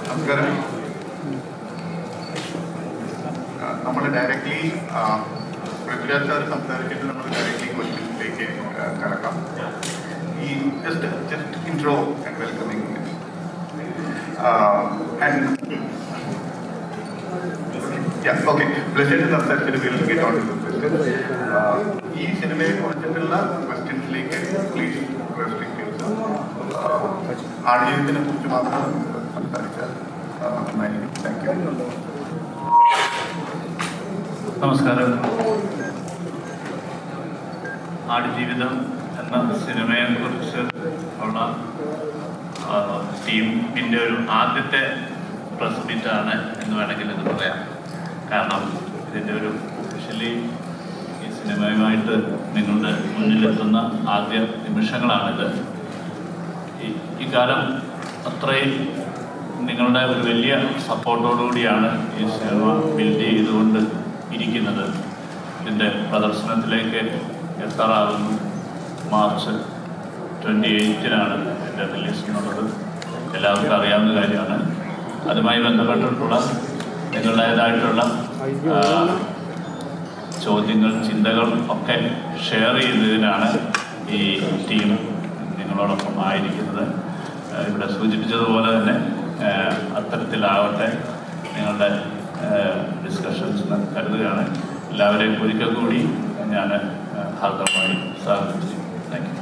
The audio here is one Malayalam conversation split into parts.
നമസ്കാരം. നമ്മൾ ഡയറക്ട്ലി പൃഥ്വിരാജ് സാർ സംസാരിച്ചിട്ട് നമ്മൾ ഡയറക്ട്ലി ക്വസ്റ്റ്യൻസിലേക്ക് കടക്കാം. ഈ just intro and welcoming okay ബ്ലഷേറ്റ് സംസാരിച്ചിട്ട് will get on to questions. ഈ സിനിമയെ കുറിച്ചിട്ടുള്ള ക്വസ്റ്റ്യൻസിലേക്ക് പ്ലീസ് റെസ്ട്രിക്ട് ആടുജീവിതത്തിനെ കുറിച്ച് മാത്രം സംസാരിച്ചാൽ നന്നായിരിക്കും. Thank you. നമസ്കാരം. ആടുജീവിതം എന്ന സിനിമയെ കുറിച്ച് ഉള്ള ടീമിൻ്റെ ഒരു ആദ്യത്തെ പ്രസ് മീറ്റാണ് എന്ന് വേണമെങ്കിൽ ഇത് പറയാം. കാരണം ഇതിൻ്റെ ഒരു ഒഫീഷ്യലി ഈ സിനിമയുമായിട്ട് നിങ്ങളുടെ മുന്നിലെത്തുന്ന ആദ്യ നിമിഷങ്ങളാണിത്. ഈ കാലം അത്രയും നിങ്ങളുടെ ഒരു വലിയ സപ്പോർട്ടോടുകൂടിയാണ് ഈ സിനിമ ബിൽഡ് ചെയ്തുകൊണ്ട് ഇരിക്കുന്നത്. ഇതിൻ്റെ പ്രദർശനത്തിലേക്ക് എത്താറാകുന്നു. മാർച്ച് 28-നാണ് ഇതിൻ്റെ റിലീസ് എന്നുള്ളത് എല്ലാവർക്കും അറിയാവുന്ന കാര്യമാണ്. അതുമായി ബന്ധപ്പെട്ടിട്ടുള്ള നിങ്ങളുടേതായിട്ടുള്ള ചോദ്യങ്ങൾ, ചിന്തകൾ ഒക്കെ ഷെയർ ചെയ്യുന്നതിനാണ് ഈ ടീം നിങ്ങളോടൊപ്പം ആയിരിക്കുന്നത്. ഇവിടെ സൂചിപ്പിച്ചതുപോലെ തന്നെ അത്തരത്തിലാവട്ടെ നിങ്ങളുടെ ഡിസ്കഷൻസ് കരുതുകയാണ്. എല്ലാവരെയും ഒരിക്കൽ കൂടി ഞാൻ ഹാർദവമായി സ്വാഗതം ചെയ്യും. Thank you.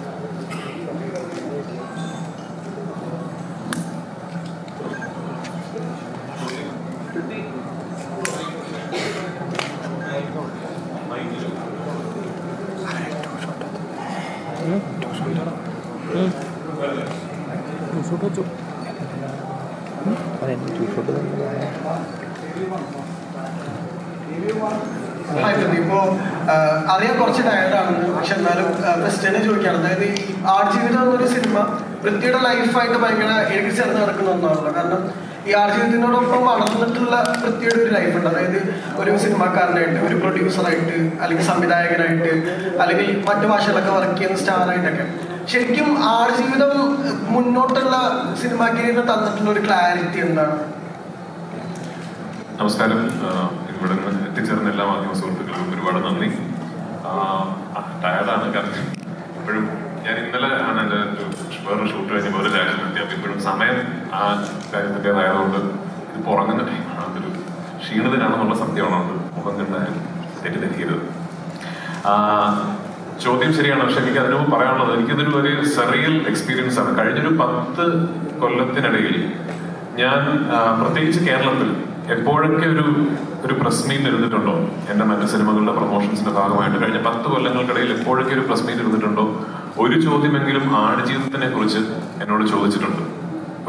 ഇപ്പോ അറിയാൻ കുറച്ച് ടയർഡാണെന്ന്, പക്ഷെ എന്നാലും ക്വസ്റ്റ്യനെ ചോദിക്കുകയാണ്. അതായത് ഈ ആടുജീവിതം എന്നൊരു സിനിമ പൃഥ്വിയുടെ ലൈഫായിട്ട് ഭയങ്കര എനിക്ക് ചേർന്ന് നടക്കുന്ന ഒന്നാണല്ലോ. കാരണം ഈ ആടുജീവിതത്തിനോടൊപ്പം വളർന്നിട്ടുള്ള പൃഥ്വിയുടെ ഒരു ലൈഫുണ്ട്. അതായത് ഒരു സിനിമാക്കാരനായിട്ട്, ഒരു പ്രൊഡ്യൂസറായിട്ട്, അല്ലെങ്കിൽ സംവിധായകനായിട്ട്, അല്ലെങ്കിൽ മറ്റു ഭാഷകളൊക്കെ വർക്ക് ചെയ്യുന്ന സ്റ്റാറായിട്ടൊക്കെ. ശരിക്കും ആടുജീവിതം മുന്നോട്ടുള്ള സിനിമാ കരിയറിന് തന്നിട്ടുള്ള ഒരു ക്ലാരിറ്റി എന്താണ്? നമസ്കാരം. ഇവിടെ നിന്ന് എത്തിച്ചേർന്ന എല്ലാ മാധ്യമ സുഹൃത്തുക്കൾക്കും ഒരുപാട് നന്ദി. ടയർഡാണ്. കാരണം ഇപ്പോഴും ഞാൻ ഇന്നലെ ആണ് എൻ്റെ വേറൊരു ഷൂട്ട് കഴിഞ്ഞ് വേറെ രാജ്യത്തെത്തി. അപ്പം ഇപ്പോഴും സമയം ആ രാജ്യത്തിൻ്റെതായതുകൊണ്ട് ഇത് പുറങ്ങുന്ന ടൈമാണ്. അതൊരു ക്ഷീണിതനാണെന്നുള്ള സത്യമാണുണ്ട്. മുഖം കണ്ടാലും തെറ്റിദ്ധരിക്കരുത്. ചോദ്യം ശരിയാണ്. പക്ഷെ എനിക്ക് അതിനു മുമ്പ് പറയാനുള്ളത്, എനിക്കിതൊരു ഒരു സെറിയൽ എക്സ്പീരിയൻസ് ആണ്. കഴിഞ്ഞൊരു 10 കൊല്ലത്തിനിടയിൽ ഞാൻ പ്രത്യേകിച്ച് കേരളത്തിൽ എപ്പോഴൊക്കെ ഒരു പ്രസ് മീറ്റ് ഇരുന്നിട്ടുണ്ടോ, എൻ്റെ മറ്റ് സിനിമകളുടെ പ്രൊമോഷൻസിന്റെ ഭാഗമായിട്ട് കഴിഞ്ഞ 10 കൊല്ലങ്ങൾക്കിടയിൽ എപ്പോഴൊക്കെ ഒരു പ്രസ് മീറ്റ് ഇരുന്നിട്ടുണ്ടോ, ഒരു ചോദ്യമെങ്കിലും ആടുജീവിതത്തിനെ കുറിച്ച് എന്നോട് ചോദിച്ചിട്ടുണ്ട്.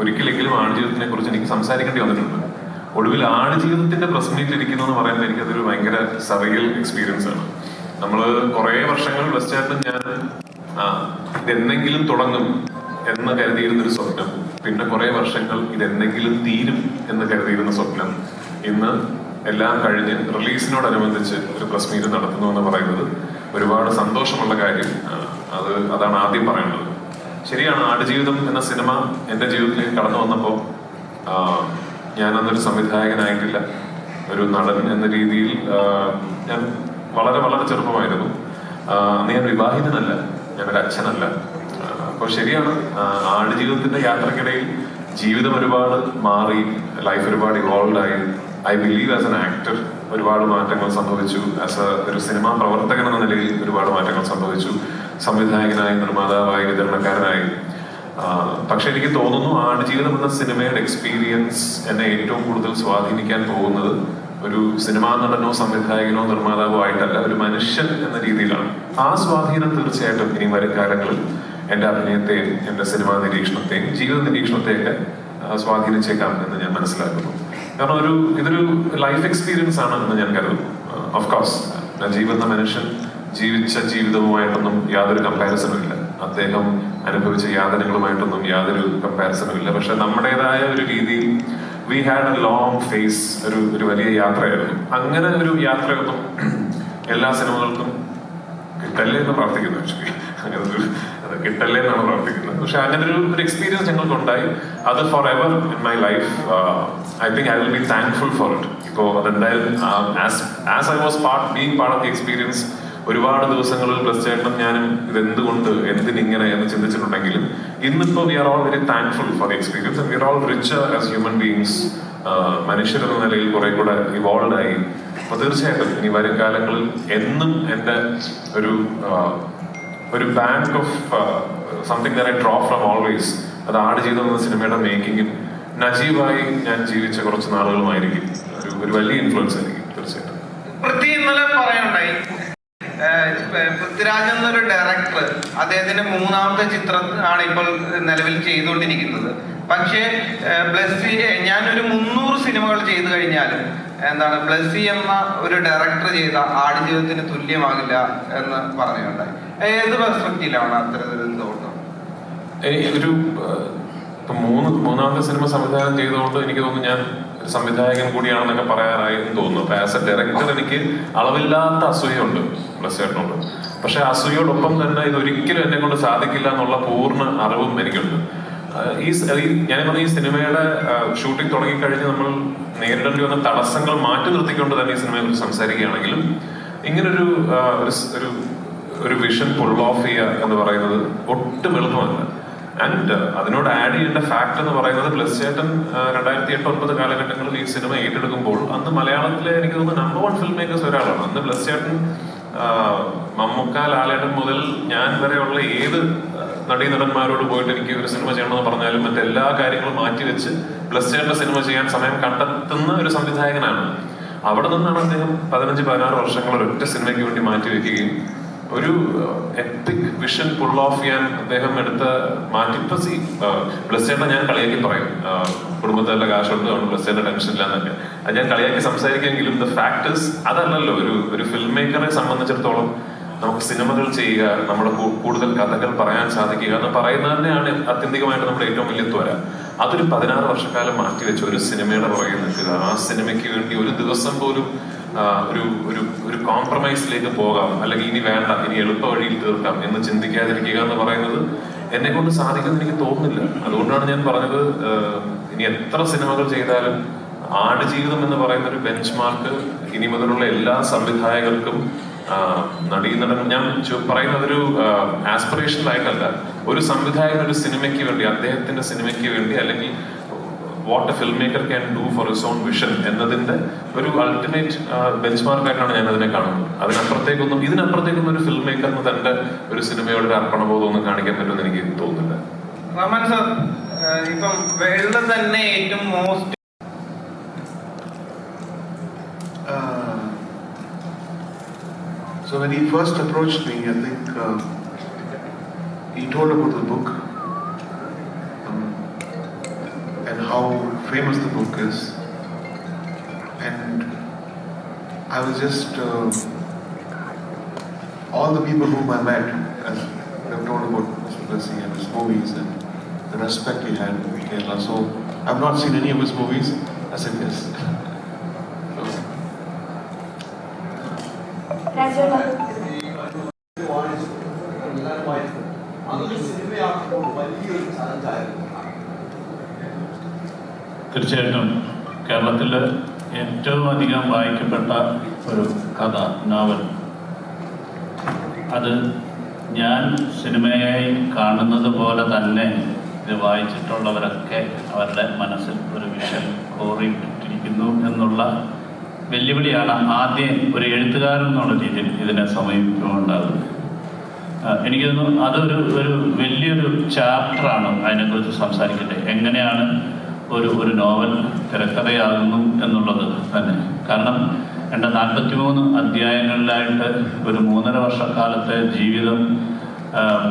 ഒരിക്കലെങ്കിലും ആടുജീവിതത്തിനെ കുറിച്ച് എനിക്ക് സംസാരിക്കേണ്ടി വന്നിട്ടുണ്ട്. ഒടുവിൽ ആടുജീവിതത്തിന്റെ പ്രസ് മീറ്റ് ഇരിക്കുന്നു എന്ന് പറയുമ്പോൾ എനിക്കതൊരു ഭയങ്കര സറിയൽ എക്സ്പീരിയൻസ് ആണ്. നമ്മള് കുറെ വർഷങ്ങൾ വെസ്റ്റായിട്ടും ഞാൻ ഇതെന്തെങ്കിലും തുടങ്ങും എന്ന് കരുതിയിരുന്നൊരു സ്വപ്നം, പിന്നെ കുറെ വർഷങ്ങൾ ഇതെന്തെങ്കിലും തീരും എന്ന് കരുതിയിരുന്ന സ്വപ്നം, ഇന്ന് എല്ലാം കഴിഞ്ഞ് റിലീസിനോടനുബന്ധിച്ച് ഒരു പ്രസ് മീറ്റ് നടത്തുന്നു എന്ന് പറയുന്നത് ഒരുപാട് സന്തോഷമുള്ള കാര്യം. അതാണ് ആദ്യം പറയുന്നത്. ശരിയാണ്, ആടുജീവിതം എന്ന സിനിമ എൻ്റെ ജീവിതത്തിലേക്ക് കടന്നു വന്നപ്പോൾ ഞാൻ അന്നൊരു സംവിധായകനായിട്ടില്ല, ഒരു നടൻ എന്ന രീതിയിൽ ഞാൻ വളരെ വളരെ ചെറുപ്പമായിരുന്നു. അന്ന് ഞാൻ വിവാഹിതനല്ല, ഞാനൊരു അച്ഛനല്ല. അപ്പോൾ ശരിയാണ്, ആടുജീവിതത്തിന്റെ യാത്രക്കിടയിൽ ജീവിതം ഒരുപാട് മാറി, ലൈഫ് ഒരുപാട് ഇവോൾവ് ആയി. I believe as an actor ഒരുപാട് മാറ്റങ്ങൾ സംഭവിച്ചു. ആസ് ഒരു സിനിമാ പ്രവർത്തകൻ എന്ന നിലയിൽ ഒരുപാട് മാറ്റങ്ങൾ സംഭവിച്ചു. സംവിധായകനായി, നിർമ്മാതാവായി, വിതരണക്കാരനായി. പക്ഷെ എനിക്ക് തോന്നുന്നു ആടുജീവിതം എന്ന സിനിമയുടെ എക്സ്പീരിയൻസ് എന്നെ ഏറ്റവും കൂടുതൽ സ്വാധീനിക്കാൻ പോകുന്നത് ഒരു സിനിമാ നടനോ സംവിധായകനോ നിർമ്മാതാവോ ആയിട്ടല്ല, ഒരു മനുഷ്യൻ എന്ന രീതിയിലാണ്. ആ സ്വാധീനം തീർച്ചയായിട്ടും ഇനി വരും കാലങ്ങളിൽ എൻ്റെ അഭിനയത്തെയും എൻ്റെ സിനിമാ നിരീക്ഷണത്തെയും ജീവിത നിരീക്ഷണത്തെയൊക്കെ സ്വാധീനിച്ചേക്കാം എന്ന് ഞാൻ മനസ്സിലാക്കുന്നു. കാരണം ഇതൊരു ലൈഫ് എക്സ്പീരിയൻസ് ആണ് എന്ന് ഞാൻ കരുതുന്നു. ഓഫ്കോഴ്സ് നജീബ് എന്ന മനുഷ്യൻ ജീവിച്ച ജീവിതവുമായിട്ടൊന്നും യാതൊരു കമ്പാരിസണും ഇല്ല. അദ്ദേഹം അനുഭവിച്ച യാതനകളുമായിട്ടൊന്നും യാതൊരു കമ്പാരിസണും ഇല്ല. പക്ഷെ നമ്മുടേതായ ഒരു രീതിയിൽ we had a long phase, ഒരു വലിയ യാത്രയായിരുന്നു. അങ്ങനെ ഒരു യാത്രയൊന്നും എല്ലാ സിനിമകൾക്കും കിട്ടല്ലേ എന്ന് പ്രാർത്ഥിക്കുന്നു. ആക്ച്വലി അങ്ങനെ അത് കിട്ടല്ലേ എന്നാണ് പ്രാർത്ഥിക്കുന്നത്. പക്ഷെ അങ്ങനെ ഒരു എക്സ്പീരിയൻസ് ഞങ്ങൾക്ക് ഉണ്ടായി. അത് for ever in my life I think I will be thankful for it. ഇപ്പോൾ അതെന്തായാലും as I was being part of the experience ഒരുപാട് ദിവസങ്ങളിൽ ചേട്ടനും ഞാനും ഇതെന്തുകൊണ്ട് എന്തിനിങ്ങനെ എന്ന് ചിന്തിച്ചിട്ടുണ്ടെങ്കിലും ഇന്നിപ്പോൾ we are all very thankful for the experience and we are all richer as human beings. മനുഷ്യരെന്ന നിലയിൽ കുറെ കൂടെ ഇവോൾവ് ആയി. അപ്പൊ തീർച്ചയായിട്ടും ഇനി വരും കാലങ്ങളിൽ എന്നും എൻ്റെ ഒരു bank of something that I draw from always അത് ആടുജീവിതം എന്ന സിനിമയുടെ മേക്കിങ്ങും നജീബായി ഞാൻ ജീവിച്ച കുറച്ച് നാളുകളുമായിരിക്കും ഒരു വലിയ ഇൻഫ്ലുവൻസ് ആയിരിക്കും തീർച്ചയായിട്ടും. ഇന്നലെ പറയുണ്ടായി പൃഥ്വിരാജ് എന്നൊരു ഡയറക്ടർ അദ്ദേഹത്തിന്റെ 3ാമത്തെ ചിത്രം ആണ് ഇപ്പോൾ നിലവിൽ ചെയ്തുകൊണ്ടിരിക്കുന്നത്. പക്ഷേ ബ്ലസ്സി ഞാനൊരു 300 സിനിമകൾ ചെയ്തു കഴിഞ്ഞാലും ബ്ലസ്സി എന്ന ഒരു ഡയറക്ടർ ചെയ്ത ആടുജീവിതത്തിന് തുല്യമാകില്ല എന്ന് പറയുന്നുണ്ടായി. ഏത് പെർസ്പെക്റ്റീവിലാണ് അത്തരത്തിലൊരു തോട്ടം? ഒരു 3ാമത്തെ സിനിമ സംവിധാനം ചെയ്തുകൊണ്ട് എനിക്ക് തോന്നുന്നു ഞാൻ സംവിധായകൻ കൂടിയാണെന്നൊക്കെ പറയാനായി തോന്നുന്നു. അപ്പൊ ആസ് എ ഡയറക്ടർ എനിക്ക് അളവില്ലാത്ത അസൂയുണ്ട് ബ്ലസ്സിനോട്. പക്ഷെ അസൂയോടൊപ്പം തന്നെ ഇതൊരിക്കലും എന്നെ കൊണ്ട് സാധിക്കില്ല എന്നുള്ള പൂർണ്ണ അറിവും എനിക്കുണ്ട്. ഞാൻ പറഞ്ഞ ഈ സിനിമയുടെ ഷൂട്ടിംഗ് തുടങ്ങിക്കഴിഞ്ഞ് നമ്മൾ നേരിടേണ്ടി വന്ന തടസ്സങ്ങൾ മാറ്റി നിർത്തിക്കൊണ്ട് തന്നെ ഈ സിനിമയെ കുറിച്ച് സംസാരിക്കുകയാണെങ്കിലും ഇങ്ങനൊരു ഒരു വിഷൻ പുൾ ഓഫ് ചെയ്യുക എന്ന് പറയുന്നത് ഒട്ടും എളുപ്പമല്ല. ആൻഡ് അതിനോട് ആഡ് ചെയ്യേണ്ട ഫാക്ട് എന്ന് പറയുന്നത് ബ്ലസ് ചേട്ടൻ 2008-09 കാലഘട്ടങ്ങളിൽ ഈ സിനിമ ഏറ്റെടുക്കുമ്പോൾ അന്ന് മലയാളത്തിലെ എനിക്ക് തോന്നുന്നു നമ്പർ 1 ഫിലിം മേക്കേഴ്സ് ഒരാളാണ്. അന്ന് ബ്ലസ് ചേട്ടൻ മമ്മൂക്ക, ലാലേട്ടൻ മുതൽ ഞാൻ വരെയുള്ള ഏത് നടീനടന്മാരോട് പോയിട്ട് എനിക്ക് ഒരു സിനിമ ചെയ്യണമെന്ന് പറഞ്ഞാലും മറ്റെല്ലാ കാര്യങ്ങളും മാറ്റിവെച്ച് ബ്ലസ് ചേട്ടന്റെ സിനിമ ചെയ്യാൻ സമയം കണ്ടെത്തുന്ന ഒരു സംവിധായകനാണ്. അവിടെ നിന്നാണ് അദ്ദേഹം 15-16 വർഷങ്ങൾ ഒരൊറ്റ സിനിമയ്ക്ക് വേണ്ടി മാറ്റിവെക്കുകയും ഒരു എപ്പിക് വിഷൻ പുൾ ഓഫ് ചെയ്യാൻ അദ്ദേഹം എടുത്ത മാറ്റി. ബ്ലസ് ചേട്ടൻ ഞാൻ കളിയാക്കി പറയും, കുടുംബത്തിലെ കാശുണ്ട് അതുകൊണ്ട് ബ്ലസ് ചേട്ടൻ ടെൻഷൻ ഇല്ല എന്നൊക്കെ. അത് ഞാൻ കളിയാക്കി സംസാരിക്കുമെങ്കിലും ദ ഫാക്ടേഴ്സ് അതല്ലല്ലോ. ഒരു ഫിലിം മേക്കറെ സംബന്ധിച്ചിടത്തോളം നമുക്ക് സിനിമകൾ ചെയ്യുക, നമ്മുടെ കൂടുതൽ കഥകൾ പറയാൻ സാധിക്കുക എന്ന് പറയുന്നത് തന്നെയാണ് ആത്യന്തികമായിട്ട് നമ്മുടെ ഏറ്റവും വലിയ ത്വര. അതൊരു 16 വർഷക്കാലം മാറ്റിവെച്ച് ഒരു സിനിമയുടെ പുറകെ നിൽക്കുക, ആ സിനിമയ്ക്ക് വേണ്ടി ഒരു ദിവസം പോലും ഒരു കോംപ്രമൈസിലേക്ക് പോകാം, അല്ലെങ്കിൽ ഇനി വേണ്ട, ഇനി എളുപ്പ വഴിയിൽ തീർക്കാം എന്ന് ചിന്തിക്കാതിരിക്കുക എന്ന് പറയുന്നത് എന്നെ കൊണ്ട് സാധിക്കുമെന്ന് എനിക്ക് തോന്നുന്നില്ല. അതുകൊണ്ടാണ് ഞാൻ പറഞ്ഞത് ഇനി എത്ര സിനിമകൾ ചെയ്താലും ആടുജീവിതം എന്ന് പറയുന്ന ഒരു ബെഞ്ച് മാർക്ക് ഇനി മുതലുള്ള എല്ലാ സംവിധായകർക്കും നടീനടൻ ഞാൻ പറയുന്നത് ഒരു ആസ്പിറേഷണൽ ആയിട്ടല്ല. ഒരു സംവിധായകൻ ഒരു സിനിമയ്ക്ക് വേണ്ടി, അദ്ദേഹത്തിന്റെ സിനിമയ്ക്ക് വേണ്ടി, അല്ലെങ്കിൽ what A film maker can do for his own vision എന്നതിന്റെ ഒരു അൾട്ടിമേറ്റ് ബെഞ്ച് മാർക്കായിട്ടാണ് ഞാൻ അതിനെ കാണുന്നത്. ഇതിനപ്പുറത്തേക്കൊന്നും ഒരു ഫിൽം മേക്കറിന് തന്റെ ഒരു സിനിമയോട് ഒരു അർപ്പണബോധം ഒന്നും കാണിക്കാൻ പറ്റുമെന്ന് എനിക്ക് തോന്നുന്നില്ല. റഹ്മാൻ സർ, ഇപ്പം വെള്ളം തന്നെ ഏറ്റവും most So when he first approached me, I think he told about the book and how famous the book is, and I was just all the people whom I met, as they have told about Mr. Blessing and his movies and the respect he had in Kerala. So I've not seen any of his movies. I said yes. തീർച്ചയായിട്ടും കേരളത്തിൽ ഏറ്റവും അധികം വായിക്കപ്പെട്ട ഒരു കഥ, നോവൽ, അത് ഞാൻ സിനിമയായി കാണുന്നത് പോലെ തന്നെ ഇത് വായിച്ചിട്ടുള്ളവരൊക്കെ അവരുടെ മനസ്സിൽ ഒരു വിഷൻ കോറിയിട്ടിരിക്കുന്നു എന്നുള്ള വെല്ലുവിളിയാണ് ആദ്യം ഒരു എഴുത്തുകാരൻ എന്നുള്ള രീതിയിൽ ഇതിനെ സമീപിക്കുന്നുണ്ടാകുന്നത്. എനിക്ക് തോന്നുന്നു അതൊരു വലിയൊരു ചാപ്റ്ററാണ്. അതിനെക്കുറിച്ച് സംസാരിക്കട്ടെ, എങ്ങനെയാണ് ഒരു നോവൽ തിരക്കഥയാകുന്നു എന്നുള്ളത് തന്നെ. കാരണം 43 അധ്യായങ്ങളിലായിട്ട് ഒരു 3.5 വർഷക്കാലത്തെ ജീവിതം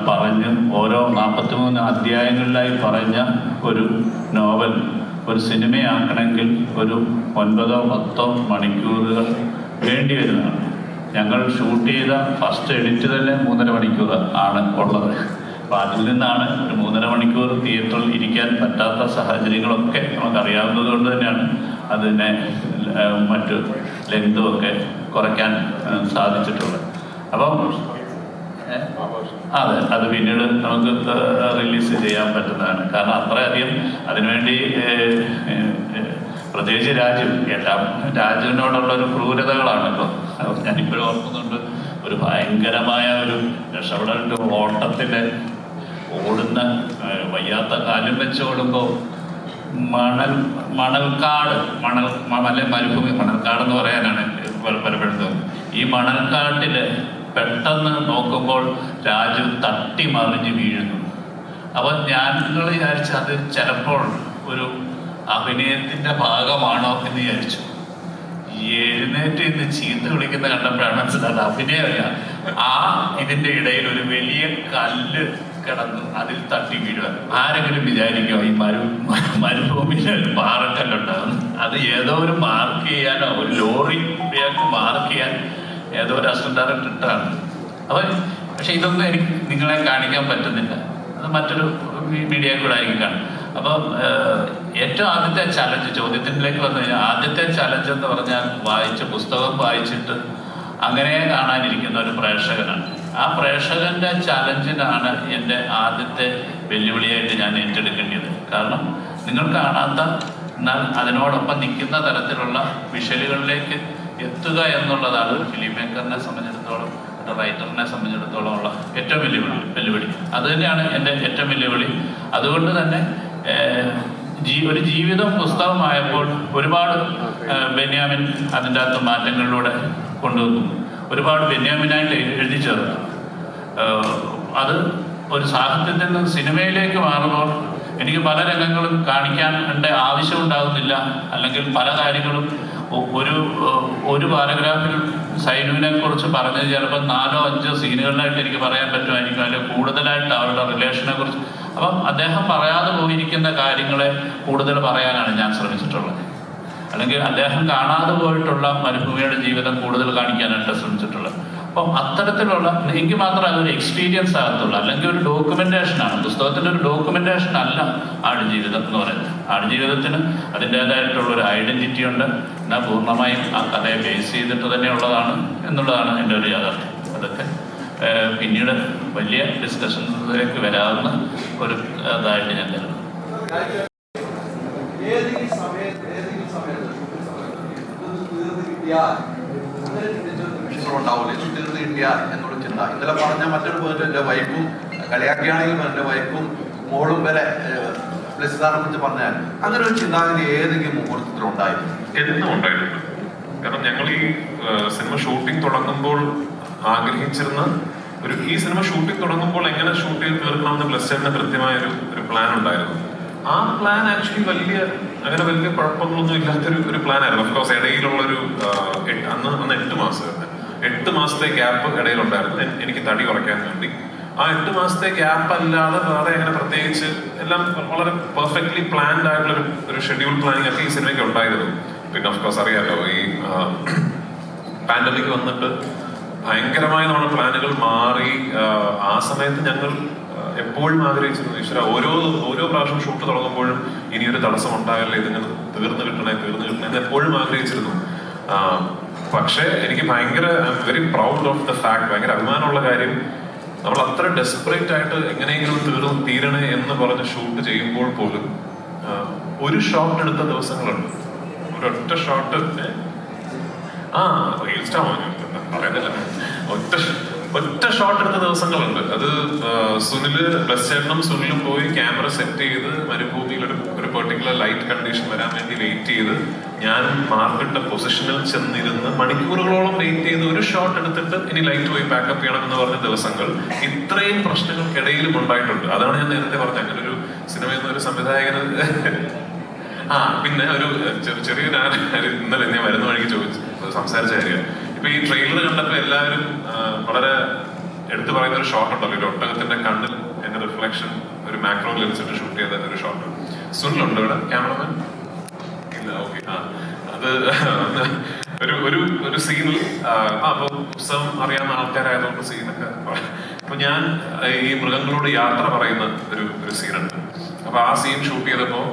പറഞ്ഞ് ഓരോ 43 അധ്യായങ്ങളിലായി പറഞ്ഞ ഒരു നോവൽ ഒരു സിനിമയാക്കണമെങ്കിൽ ഒരു 9-10 മണിക്കൂറുകൾ വേണ്ടി വരുന്നതാണ്. ഞങ്ങൾ ഷൂട്ട് ചെയ്ത ഫസ്റ്റ് എഡിറ്റ് തന്നെ 3.5 മണിക്കൂർ ആണ് ഉള്ളത്. അപ്പോൾ അതിൽ നിന്നാണ് ഒരു 3.5 മണിക്കൂർ തിയേറ്ററിൽ ഇരിക്കാൻ പറ്റാത്ത സാഹചര്യങ്ങളൊക്കെ നമുക്കറിയാവുന്നത് കൊണ്ട് തന്നെയാണ് അതിനെ മറ്റു ലെങ്തുമൊക്കെ കുറയ്ക്കാൻ സാധിച്ചിട്ടുള്ളത്. അപ്പം അതെ, അത് പിന്നീട് നമുക്ക് റിലീസ് ചെയ്യാൻ പറ്റുന്നതാണ്. കാരണം അത്രയധികം അതിനുവേണ്ടി പ്രത്യേകിച്ച് രാജുവിനോടുള്ള ഒരു ക്രൂരതകളാണല്ലോ. ഞാനിപ്പോഴും ഓർക്കുന്നുണ്ട്, ഒരു ഭയങ്കരമായ ഒരു രക്ഷപ്പെടൽ ഓട്ടത്തിൻ്റെ ഓടുന്ന വയ്യാത്ത കാലും വെച്ച് ഓടുമ്പോൾ മണൽക്കാട് മരുഭൂമി മണൽക്കാടെന്ന് പറയാനാണ് പലപ്പോഴും. ഈ മണൽക്കാട്ടിൽ പെട്ടെന്ന് നോക്കുമ്പോൾ രാജു തട്ടി മറിഞ്ഞ് വീഴുന്നു. അപ്പോൾ ഞങ്ങൾ വിചാരിച്ചു അത് ചിലപ്പോൾ ഒരു അഭിനയത്തിൻ്റെ ഭാഗമാണോ എന്ന് വിചാരിച്ചു. എഴുന്നേറ്റ് ഇന്ന് ചീത്ത വിളിക്കുന്ന കണ്ടപ്പോഴാണ് മനസ്സിലായത് അഭിനയമല്ല. ഇതിൻ്റെ ഇടയിൽ ഒരു വലിയ കല്ല് കിടന്നു, അതിൽ തട്ടി വീഴുക. ആരെങ്കിലും വിചാരിക്കുമോ ഈ മരുഭൂമിയിൽ ഒരു പാറക്കല്ലുണ്ടാകുന്നു? അത് ഏതോ ഒരു മാർക്ക് ചെയ്യാനോ ഒരു ലോറിക്ക് മാർക്ക് ചെയ്യാൻ ഏതോ ഒരു അസിസ്റ്റന്റ് ഡയറക്ടർ ഇട്ടാണ്. അപ്പം പക്ഷെ ഇതൊന്നും എനിക്ക് നിങ്ങളെ കാണിക്കാൻ പറ്റുന്നില്ല. അത് മറ്റൊരു മീഡിയ കൂടെ ആയിരിക്കും കാണും. അപ്പം ഏറ്റവും ആദ്യത്തെ ചലഞ്ച്, ചോദ്യത്തിലേക്ക് വന്നു കഴിഞ്ഞാൽ ആദ്യത്തെ ചലഞ്ച് എന്ന് പറഞ്ഞാൽ പുസ്തകം വായിച്ചിട്ട് അങ്ങനെ കാണാനിരിക്കുന്ന ഒരു പ്രേക്ഷകനാണ്. ആ പ്രേക്ഷകന്റെ ചലഞ്ചിനാണ് എൻ്റെ ആദ്യത്തെ വെല്ലുവിളിയായിട്ട് ഞാൻ ഏറ്റെടുക്കേണ്ടത്. കാരണം നിങ്ങൾ കാണാത്ത എന്നാൽ അതിനോടൊപ്പം നിൽക്കുന്ന തരത്തിലുള്ള വിഷ്വലുകളിലേക്ക് എത്തുക എന്നുള്ളതാണ് ഒരു ഫിലിം മേക്കറിനെ സംബന്ധിച്ചിടത്തോളം, ഒരു റൈറ്ററിനെ സംബന്ധിച്ചിടത്തോളം ഉള്ള ഏറ്റവും വെല്ലുവിളി. അത് തന്നെയാണ് എൻ്റെ ഏറ്റവും വെല്ലുവിളി. അതുകൊണ്ട് തന്നെ ഒരു ജീവിതം പുസ്തകമായപ്പോൾ ഒരുപാട് ബെന്യാമിൻ അതിൻ്റെ അകത്ത് മാറ്റങ്ങളിലൂടെ കൊണ്ടുവന്നു. ഒരുപാട് ബെന്യാമിനായിട്ട് എഴുതി ചേർന്നു. അത് ഒരു സാഹിത്യത്തിൽ നിന്ന് സിനിമയിലേക്ക് മാറുമ്പോൾ എനിക്ക് പല രംഗങ്ങളും കാണിക്കാൻ ആവശ്യം ഉണ്ടാകുന്നില്ല. അല്ലെങ്കിൽ പല കാര്യങ്ങളും ഒരു പാരഗ്രാഫിൽ സൈനുവിനെ കുറിച്ച് പറഞ്ഞത് ചിലപ്പോൾ 4-5 സീനുകളിലായിട്ട് എനിക്ക് പറയാൻ പറ്റുമായിരിക്കും, അല്ലെങ്കിൽ കൂടുതലായിട്ട് അവരുടെ റിലേഷനെ കുറിച്ച്. അപ്പം അദ്ദേഹം പറയാതെ പോയിരിക്കുന്ന കാര്യങ്ങളെ കൂടുതൽ പറയാനാണ് ഞാൻ ശ്രമിച്ചിട്ടുള്ളത്. അല്ലെങ്കിൽ അദ്ദേഹം കാണാതെ പോയിട്ടുള്ള മരുഭൂമിയുടെ ജീവിതം കൂടുതൽ കാണിക്കാനായിട്ട് ശ്രമിച്ചിട്ടുള്ളത്. അപ്പം അത്തരത്തിലുള്ള എനിക്ക് മാത്രമേ അതൊരു എക്സ്പീരിയൻസ് ആകത്തുള്ളൂ. അല്ലെങ്കിൽ ഒരു ഡോക്യുമെന്റേഷനാണ്, പുസ്തകത്തിൻ്റെ ഒരു ഡോക്യുമെന്റേഷൻ അല്ല ആടുജീവിതം എന്ന് പറയുന്നത്. ആടുജീവിതത്തിന് അതിൻ്റേതായിട്ടുള്ള ഒരു ഐഡന്റിറ്റി ഉണ്ട്. എന്നാൽ പൂർണ്ണമായും ആ കഥയെ ബേസ് ചെയ്തിട്ട് തന്നെ ഉള്ളതാണ് എന്നുള്ളതാണ് എൻ്റെ ഒരു യാഥാർത്ഥ്യം. അതൊക്കെ പിന്നീട് വലിയ ഡിസ്കഷനിലേക്ക് വരാവുന്ന ഒരു ഇതായിട്ട് ഞാൻ കരുതുന്നു. ഉണ്ടാവില്ല, ഇത് തീർന്നു കിട്ടിയാൽ എന്നുള്ള ചിന്ത. ഇന്നലെ പറഞ്ഞ മറ്റൊരു പോയിന്റ്, എൻ്റെ വൈഫും കളിയാക്കിയാണെങ്കിലും എൻ്റെ വൈഫും മോളും വരെ പ്ലസ്താനെ കുറിച്ച് പറഞ്ഞാൽ അങ്ങനെ ഒരു ചിന്താഗതി ഏതെങ്കിലും മുഹൂർത്തത്തിൽ ഉണ്ടായിരുന്നു? എന്നും ഉണ്ടായിട്ടുണ്ട്. കാരണം ഞങ്ങൾ ഈ സിനിമ ഷൂട്ടിംഗ് തുടങ്ങുമ്പോൾ ആഗ്രഹിച്ചിരുന്ന ഈ സിനിമ ഷൂട്ടിംഗ് തുടങ്ങുമ്പോൾ എങ്ങനെ ഷൂട്ട് ചെയ്ത് തീർക്കണമെന്ന് പ്ലസ്റ്റാറിന് കൃത്യമായ ഒരു പ്ലാൻ ഉണ്ടായിരുന്നു. ആ പ്ലാൻ ആക്ച്വലി വലിയ കുഴപ്പങ്ങളൊന്നും ഇല്ലാത്തൊരു പ്ലാൻ ആയിരുന്നു. ഓഫ്കോഴ്സ് ഇടയിലുള്ളൊരു അന്ന് 8 മാസം 8 മാസത്തെ ഗ്യാപ്പ് ഇടയിലുണ്ടായിരുന്നു എനിക്ക് തടി കുറയ്ക്കാൻ വേണ്ടി. ആ 8 മാസത്തെ ഗ്യാപ്പ് അല്ലാതെ വേറെ അങ്ങനെ പ്രത്യേകിച്ച് എല്ലാം വളരെ പെർഫെക്റ്റ്ലി പ്ലാൻഡ് ആയിട്ടുള്ള ഒരു ഷെഡ്യൂൾ പ്ലാനിങ് ഒക്കെ ഈ സിനിമയ്ക്ക് ഉണ്ടായിരുന്നു. പിന്നെ ഓഫ്കോഴ്സ് അറിയാലോ, ഈ പാൻഡമിക് വന്നിട്ട് ഭയങ്കരമായി നമ്മുടെ പ്ലാനുകൾ മാറി. ആ സമയത്ത് ഞങ്ങൾ എപ്പോഴും ആഗ്രഹിച്ചിരുന്നു, ഈശ്വര ഓരോ പ്രാവശ്യം ഷൂട്ട് തുടങ്ങുമ്പോഴും ഇനിയൊരു തടസ്സം ഉണ്ടാകല്ലേ, ഇതിങ്ങനെ തീർന്നു കിട്ടണേ എന്ന് എപ്പോഴും ആഗ്രഹിച്ചിരുന്നു. പക്ഷേ എനിക്ക് very proud of the fact, ഭയങ്കര അഭിമാനമുള്ള കാര്യം, നമ്മൾ അത്ര ഡെസ്പറേറ്റ് ആയിട്ട് എങ്ങനെയെങ്കിലും തീരണേ എന്ന് പറഞ്ഞ് ഷൂട്ട് ചെയ്യുമ്പോൾ പോലും ഒരു ഷോട്ട് എടുത്ത ദിവസങ്ങളുണ്ട്. ഒരൊറ്റ ഷോട്ട് പറയുന്നില്ല, ഒറ്റ ഷോട്ട് എടുത്ത ദിവസങ്ങളുണ്ട്. അത് പ്ലസ്ചേട്ടനും സുനിലും പോയി ക്യാമറ സെറ്റ് ചെയ്ത് മരുഭൂമിയിൽ ഒരു പെർട്ടിക്കുലർ ലൈറ്റ് കണ്ടീഷൻ വരാൻ വേണ്ടി വെയിറ്റ് ചെയ്ത് ഞാൻ മാർക്കിട്ട പൊസിഷനിൽ ചെന്നിരുന്ന് മണിക്കൂറുകളോളം വെയിറ്റ് ചെയ്ത് ഒരു ഷോട്ട് എടുത്തിട്ട് ഇനി ലൈറ്റ് പോയി പാക്കപ്പ് ചെയ്യണം എന്ന് പറഞ്ഞ ദിവസങ്ങൾ ഇത്രയും പ്രശ്നങ്ങൾക്കിടയിലും ഉണ്ടായിട്ടുണ്ട്. അതാണ് ഞാൻ നേരത്തെ പറഞ്ഞത്, അങ്ങനെ ഒരു സിനിമയിൽ നിന്ന് ഒരു സംവിധായകന് പിന്നെ ഒരു ചെറിയൊരു ഇന്നലെ ഞാൻ വരുന്ന വഴിക്ക് സംസാരിച്ച കാര്യം, ഇപ്പൊ ഈ ട്രെയിലർ കണ്ടപ്പോ എല്ലാവരും വളരെ എടുത്തു പറയുന്ന ഒരു ഷോട്ട് ഉണ്ടല്ലോ, ഒരു ഒട്ടകത്തിന്റെ കണ്ണിൽ എന്റെ റിഫ്ലക്ഷൻ ഒരു മാക്രോ ലെൻസിട്ട് ഷൂട്ട് ചെയ്ത ഒരു ഷോട്ട്. സുനിലുണ്ട് ഇവിടെ ക്യാമറമാൻ? ഇല്ല, ഓക്കെ. അത് ഒരു സീനിൽ അപ്പൊ പുസ്തകം അറിയാവുന്ന ആൾക്കാരായതുകൊണ്ട് സീനൊക്കെ അപ്പൊ ഞാൻ ഈ മൃഗങ്ങളോട് യാത്ര പറയുന്ന ഒരു സീനുണ്ട്. അപ്പൊ ആ സീൻ ഷൂട്ട് ചെയ്തപ്പോ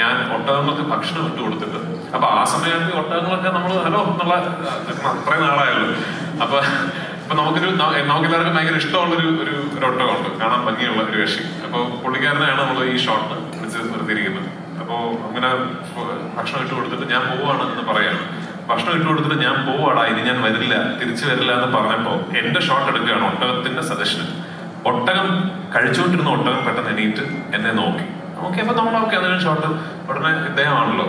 ഞാൻ ഒട്ടകങ്ങൾക്ക് ഭക്ഷണം ഇട്ട് കൊടുത്തിട്ട് അപ്പൊ ആ സമയത്ത് ഒട്ടകങ്ങളൊക്കെ നമ്മൾ ഹലോ എന്നുള്ള അത്രയും നാളായല്ലോ. അപ്പൊ നമുക്ക് എല്ലാവർക്കും ഭയങ്കര ഇഷ്ടമുള്ളൊരു ഒരു ഒട്ടകമുണ്ട്, കാണാൻ ഭംഗിയുള്ള ഒരു കക്ഷി. അപ്പൊ പുള്ളിക്കാരനെയാണ് നമ്മൾ ഈ ഷോട്ട് വിളിച്ച് നിർത്തിയിരിക്കുന്നത്. അപ്പോ അങ്ങനെ ഭക്ഷണം ഇട്ട് കൊടുത്തിട്ട് ഞാൻ പോവാണ് എന്ന് പറയാണ്. ഭക്ഷണം ഇട്ട് കൊടുത്തിട്ട് ഞാൻ പോവാടാ, ഇനി ഞാൻ വരില്ല, തിരിച്ചു വരില്ല എന്ന് പറഞ്ഞപ്പോ എന്റെ ഷോട്ട് എടുക്കുകയാണ് ഒട്ടകത്തിന്റെ സജഷന്. ഒട്ടകം കഴിച്ചുകൊണ്ടിരുന്ന ഒട്ടകം പെട്ടെന്ന് എണീറ്റ് എന്നെ നോക്കിയപ്പോ നമ്മൾ അതിന് ഷോട്ട് ഉടനെ ഇദ്ദേഹമാണല്ലോ,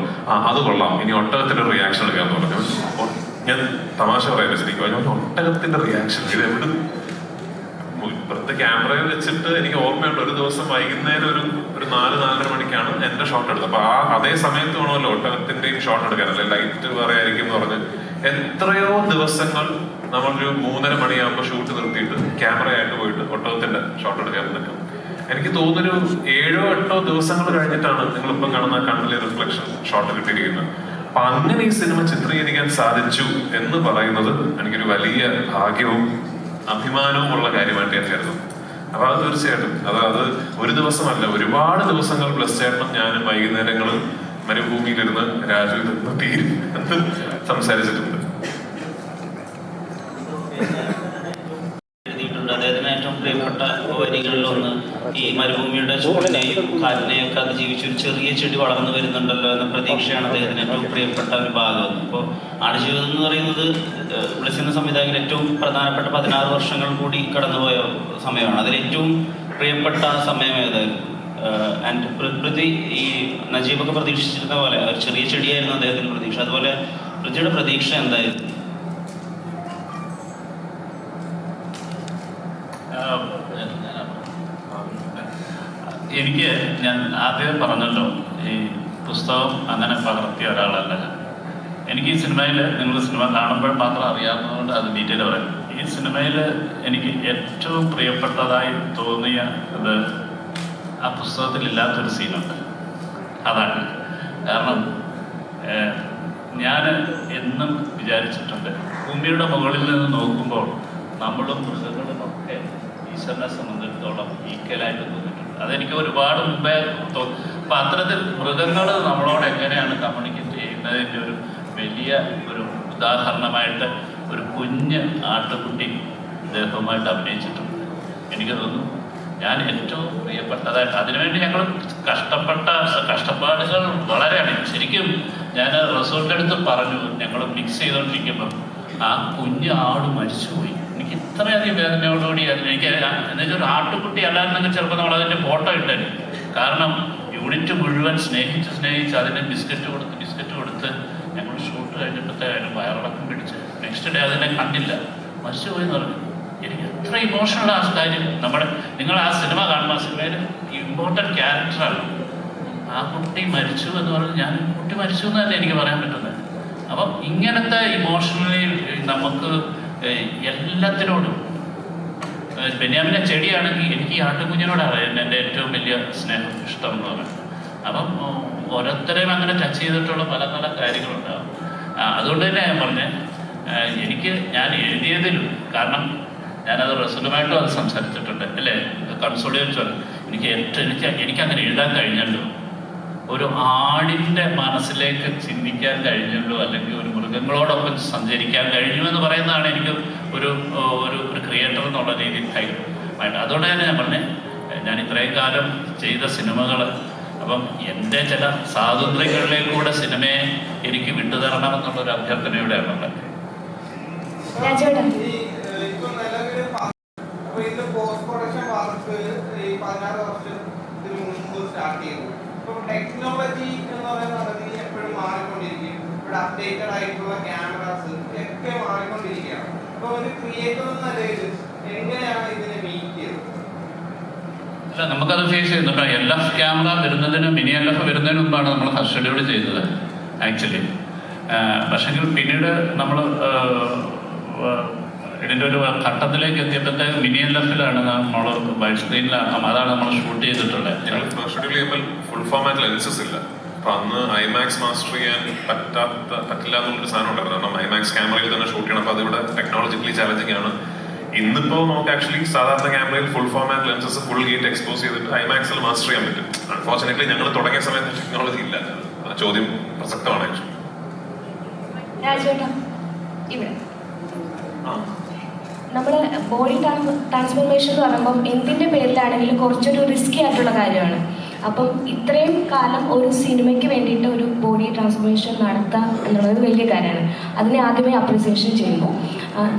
അത് കൊള്ളാം, ഇനി ഒട്ടകത്തിന്റെ റിയാക്ഷൻ എടുക്കാന്ന് പറഞ്ഞു. ഞാൻ തമാശ പറയാൻ ശരിക്കും ഒട്ടകത്തിന്റെ റിയാക്ഷൻ ഇത് എവിടെ ഇപ്പുറത്തെ ക്യാമറയിൽ വെച്ചിട്ട് എനിക്ക് ഓർമ്മയുണ്ട്. ഒരു ദിവസം വൈകുന്നേരം ഒരു 4-4:30 മണിക്കാണ് എന്റെ ഷോട്ട് എടുത്തത്. അപ്പൊ അതേ സമയത്ത് വേണമല്ലോ ഒട്ടകത്തിന്റെയും ഷോട്ട് എടുക്കാൻ, അല്ലെ ലൈറ്റ് വേറെ ആയിരിക്കും എന്ന് പറഞ്ഞ് എത്രയോ ദിവസങ്ങൾ നമ്മളൊരു 3:30 മണിയാകുമ്പോൾ ഷൂട്ട് നിർത്തിയിട്ട് ക്യാമറയായിട്ട് പോയിട്ട് ഒട്ടകത്തിന്റെ ഷോട്ട് എടുക്കാൻ പറ്റും. എനിക്ക് തോന്നുന്നൊരു 7-8 ദിവസങ്ങൾ കഴിഞ്ഞിട്ടാണ് നിങ്ങളിപ്പം കാണുന്ന കണ്ണിലെ റിഫ്ലക്ഷൻ ഷോട്ട് കിട്ടിയിരിക്കുന്നത്. അപ്പൊ അങ്ങനെ ഈ സിനിമ ചിത്രീകരിക്കാൻ സാധിച്ചു എന്ന് പറയുന്നത് എനിക്കൊരു വലിയ ഭാഗ്യവും അഭിമാനവും ഉള്ള കാര്യമായിട്ട് ഞാൻ കരുതുന്നു. അപ്പൊ അത് തീർച്ചയായിട്ടും അത് ഒരു ദിവസമല്ല, ഒരുപാട് ദിവസങ്ങൾ പ്ലസ് ചേട്ടനും ഞാനും വൈകുന്നേരങ്ങളും മരുഭൂമിയിലിരുന്ന് രാജു ഇതൊന്ന് തീരും എന്ന് സംസാരിച്ചിട്ടുണ്ട്. അദ്ദേഹത്തിന് ഏറ്റവും പ്രിയപ്പെട്ട വരികളിലൊന്ന് ഈ മരുഭൂമിയുടെ ചൂടിനെയും കാറ്റിനെയും ഒക്കെ അതിജീവിച്ച് ഒരു ചെറിയ ചെടി വളർന്നു വരുന്നുണ്ടല്ലോ എന്ന പ്രതീക്ഷയാണ് അദ്ദേഹത്തിന് ഏറ്റവും പ്രിയപ്പെട്ട ഒരു ഭാഗം. ഇപ്പോൾ ആടുജീവിതം എന്ന് പറയുന്നത് ബ്ലെസ്സിന്റെ സംവിധായകൻ ഏറ്റവും പ്രധാനപ്പെട്ട 16 വർഷങ്ങൾ കൂടി കടന്നുപോയ സമയമാണ്. അതിലേറ്റവും പ്രിയപ്പെട്ട സമയം ഏതായിരുന്നു? ആൻഡ് പൃഥ്വി ഈ നജീബൊക്കെ പ്രതീക്ഷിച്ചിരുന്ന പോലെ ഒരു ചെറിയ ചെടിയായിരുന്നു അദ്ദേഹത്തിന്റെ പ്രതീക്ഷ. അതുപോലെ പൃഥ്വിയുടെ പ്രതീക്ഷ എന്തായിരുന്നു? എനിക്ക് ഞാൻ ആദ്യം പറഞ്ഞല്ലോ, ഈ പുസ്തകം അങ്ങനെ പകർത്തിയ ഒരാളല്ല ഞാൻ. എനിക്ക് ഈ സിനിമയിൽ നിങ്ങൾ സിനിമ കാണുമ്പോൾ മാത്രം അറിയാവുന്നതുകൊണ്ട് അത് ഡീറ്റെയിൽ പറയും. ഈ സിനിമയിൽ എനിക്ക് ഏറ്റവും പ്രിയപ്പെട്ടതായി തോന്നിയ ഇത് ആ പുസ്തകത്തിൽ ഇല്ലാത്തൊരു സീനുണ്ട്. അതാണ് കാരണം ഞാൻ എന്നും വിചാരിച്ചിട്ടുണ്ട്, ഭൂമിയുടെ മുകളിൽ നിന്ന് നോക്കുമ്പോൾ നമ്മളും മൃഗങ്ങളും ഒക്കെ ഈശ്വരനെ സംബന്ധിച്ചിടത്തോളം ഈക്വലായിട്ട് തോന്നിയിട്ടുണ്ട്. അതെനിക്ക് ഒരുപാട് മുമ്പേ തോന്നി. അപ്പം അത്തരത്തിൽ മൃഗങ്ങൾ നമ്മളോട് എങ്ങനെയാണ് കമ്മ്യൂണിക്കേറ്റ് ചെയ്യുന്നതിൻ്റെ ഒരു വലിയ ഒരു ഉദാഹരണമായിട്ട് ഒരു കുഞ്ഞ് ആട്ടുകുട്ടി ഇദ്ദേഹവുമായിട്ട് അഭിനയിച്ചിട്ടുണ്ട്. എനിക്ക് തോന്നുന്നു ഞാൻ ഏറ്റവും പ്രിയപ്പെട്ടതായിട്ട് അതിനുവേണ്ടി ഞങ്ങൾ കഷ്ടപ്പാടുകൾ വളരെയാണ്. ശരിക്കും ഞാൻ റിസോർട്ടിൻ്റെ അടുത്ത് പറഞ്ഞു, ഞങ്ങൾ മിക്സ് ചെയ്തുകൊണ്ടിരിക്കുമ്പം ആ കുഞ്ഞ് ആട് മരിച്ചുപോയി. എനിക്ക് ഇത്രയധികം വേദനയോടുകൂടി എനിക്ക് എന്നുവെച്ചാൽ ഒരു ആട്ടുകുട്ടി അല്ലായിരുന്നെങ്കിൽ ചിലപ്പോൾ നമ്മൾ അതിൻ്റെ ഫോട്ടോ ഇട്ടേനെ. കാരണം യൂണിറ്റ് മുഴുവൻ സ്നേഹിച്ച് അതിന് ബിസ്ക്കറ്റ് കൊടുത്ത് ഞങ്ങൾ ഷൂട്ട് കഴിഞ്ഞപ്പോഴത്തെ അതിന് വയറിളക്കം പിടിച്ച് നെക്സ്റ്റ് ഡേ അതിനെ കണ്ടില്ല, മരിച്ചുപോയി എന്ന് പറഞ്ഞു. എനിക്ക് എത്ര ഇമോഷണൽ ആ കാര്യം. നിങ്ങൾ ആ സിനിമ കാണുമ്പോൾ ആ സിനിമയിൽ ഇമ്പോർട്ടൻറ്റ് ക്യാരക്ടറാണ്. ആ കുട്ടി മരിച്ചു എന്ന് പറഞ്ഞ് ഞാൻ കുട്ടി മരിച്ചു എന്ന് തന്നെ എനിക്ക് പറയാൻ പറ്റുന്നത്. അപ്പം ഇങ്ങനത്തെ ഇമോഷണലി നമുക്ക് എല്ലാത്തിനോടും ബെന്യാമിൻ്റെ ചെടിയാണെങ്കിൽ എനിക്ക് ഈ ആട്ടുകുഞ്ഞിനോടാണ് എൻ്റെ ഏറ്റവും വലിയ സ്നേഹം, ഇഷ്ടം എന്ന് പറയുന്നത്. അപ്പം ഓരോരുത്തരെയും അങ്ങനെ ടച്ച് ചെയ്തിട്ടുള്ള പല പല കാര്യങ്ങളുണ്ടാകും. അതുകൊണ്ട് തന്നെ ഞാൻ പറഞ്ഞത് ഞാൻ എഴുതിയതിലും, കാരണം ഞാനത് റസൂലുമായിട്ടും അത് സംസാരിച്ചിട്ടുണ്ട് അല്ലേ, കൺസോളിയേറ്റ് എനിക്കങ്ങനെ എഴുതാൻ കഴിഞ്ഞല്ലോ. ഒരു ആടിൻ്റെ മനസ്സിലേക്ക് ചിന്തിക്കാൻ കഴിഞ്ഞുള്ളൂ, അല്ലെങ്കിൽ ഒരു മൃഗങ്ങളോടൊപ്പം സഞ്ചരിക്കാൻ കഴിഞ്ഞു എന്ന് പറയുന്നതാണ് എനിക്ക് ഒരു ക്രിയേറ്റർ എന്നുള്ള രീതിയിൽ ആയിട്ട്. അതുകൊണ്ട് തന്നെ ഞാൻ പറഞ്ഞത് ഞാൻ ഇത്രയും കാലം ചെയ്ത സിനിമകൾ, അപ്പം എൻ്റെ ചില സ്വാതന്ത്ര്യങ്ങളിലേക്കൂടെ സിനിമയെ എനിക്ക് വിട്ടുതരണമെന്നുള്ളൊരു അഭ്യർത്ഥനയോടെയാണ്. ടെക്നോളജി എന്ന് പറയുന്നത് എപ്പോഴും മാറിക്കൊണ്ടിരിക്കും. ഇവിടെ അപ്ഡേറ്റഡ് ആയിട്ടുള്ള ക്യാമറാസ് ഒക്കെ മാറിക്കൊണ്ടിരിക്കുകയാണ്. അപ്പൊ ഒരു ക്രിയേറ്റർ എന്ന നിലയിൽ എങ്ങനെയാണ് ഇതിനെ മീറ്റ് ചെയ്തത്? അല്ല, നമുക്കത് ഫേസ് ചെയ്യുന്നുണ്ട്. LF ക്യാമറ വരുന്നതിന് മിനി LF വരുന്നതിന് മുമ്പാണ് നമ്മൾ ഫസ്റ്റ് ഷെഡ്യൂൾ ചെയ്തത് ആക്ച്വലി. പക്ഷെങ്കിൽ പിന്നീട് നമ്മൾ ഇതിൻ്റെ ഒരു ഘട്ടത്തിലേക്ക് എത്തിയപ്പോഴത്തേക്ക് മിനി LF-ലാണ് നമ്മൾ വൈഡ് സ്ക്രീനിലാണ്, അതാണ് നമ്മൾ ഷൂട്ട് ചെയ്തിട്ടുള്ളത്. ഞങ്ങൾ ഷെഡ്യൂൾ ചെയ്യുമ്പോൾ ഫുൾ ഫോമാറ്റ് ലെൻസസ് ഇല്ല. അപ്പൊ അന്ന് ഐമാക്സ് മാസ്റ്റർ ചെയ്യാൻ പറ്റില്ല എന്നുള്ളൊരു സാധനം ഉണ്ടായിരുന്നു. കാരണം ഐമാക്സ് ക്യാമറയിൽ തന്നെ ഷൂട്ട് ചെയ്യണം. അപ്പൊ അതിവിടെ ടെക്നോളജിക്കലി ചാലഞ്ചിങ് ആണ്. ഇന്നിപ്പോ നമുക്ക് ആക്ച്വലി സാധാരണ ക്യാമറയിൽ full format lenses full gate expose ചെയ്തിട്ട് ഐമാക്സിൽ മാസ്റ്റർ ചെയ്യാൻ പറ്റും. അൺഫോർച്ചുനേറ്റ്ലി ഞങ്ങൾ തുടങ്ങിയ സമയത്ത് ടെക്നോളജി ഇല്ല. ആ ചോദ്യം പ്രസക്തമാണ് ആക്ച്വലി. രാജേട്ടാ ഇവിടെ നമ്മുടെ ബോഡി ട്രാൻസ്ഫോർമേഷൻ എന്ന് പറയുമ്പം എന്തിൻ്റെ പേരിലാണെങ്കിലും കുറച്ചൊരു റിസ്കി ആയിട്ടുള്ള കാര്യമാണ്. അപ്പം ഇത്രയും കാലം ഒരു സിനിമയ്ക്ക് വേണ്ടിയിട്ട് ഒരു ബോഡി ട്രാൻസ്ഫോർമേഷൻ നടത്തുക എന്നുള്ളത് വലിയ കാര്യമാണ്. അതിനെ ആദ്യമേ അപ്രിസിയേഷൻ ചെയ്യുന്നു.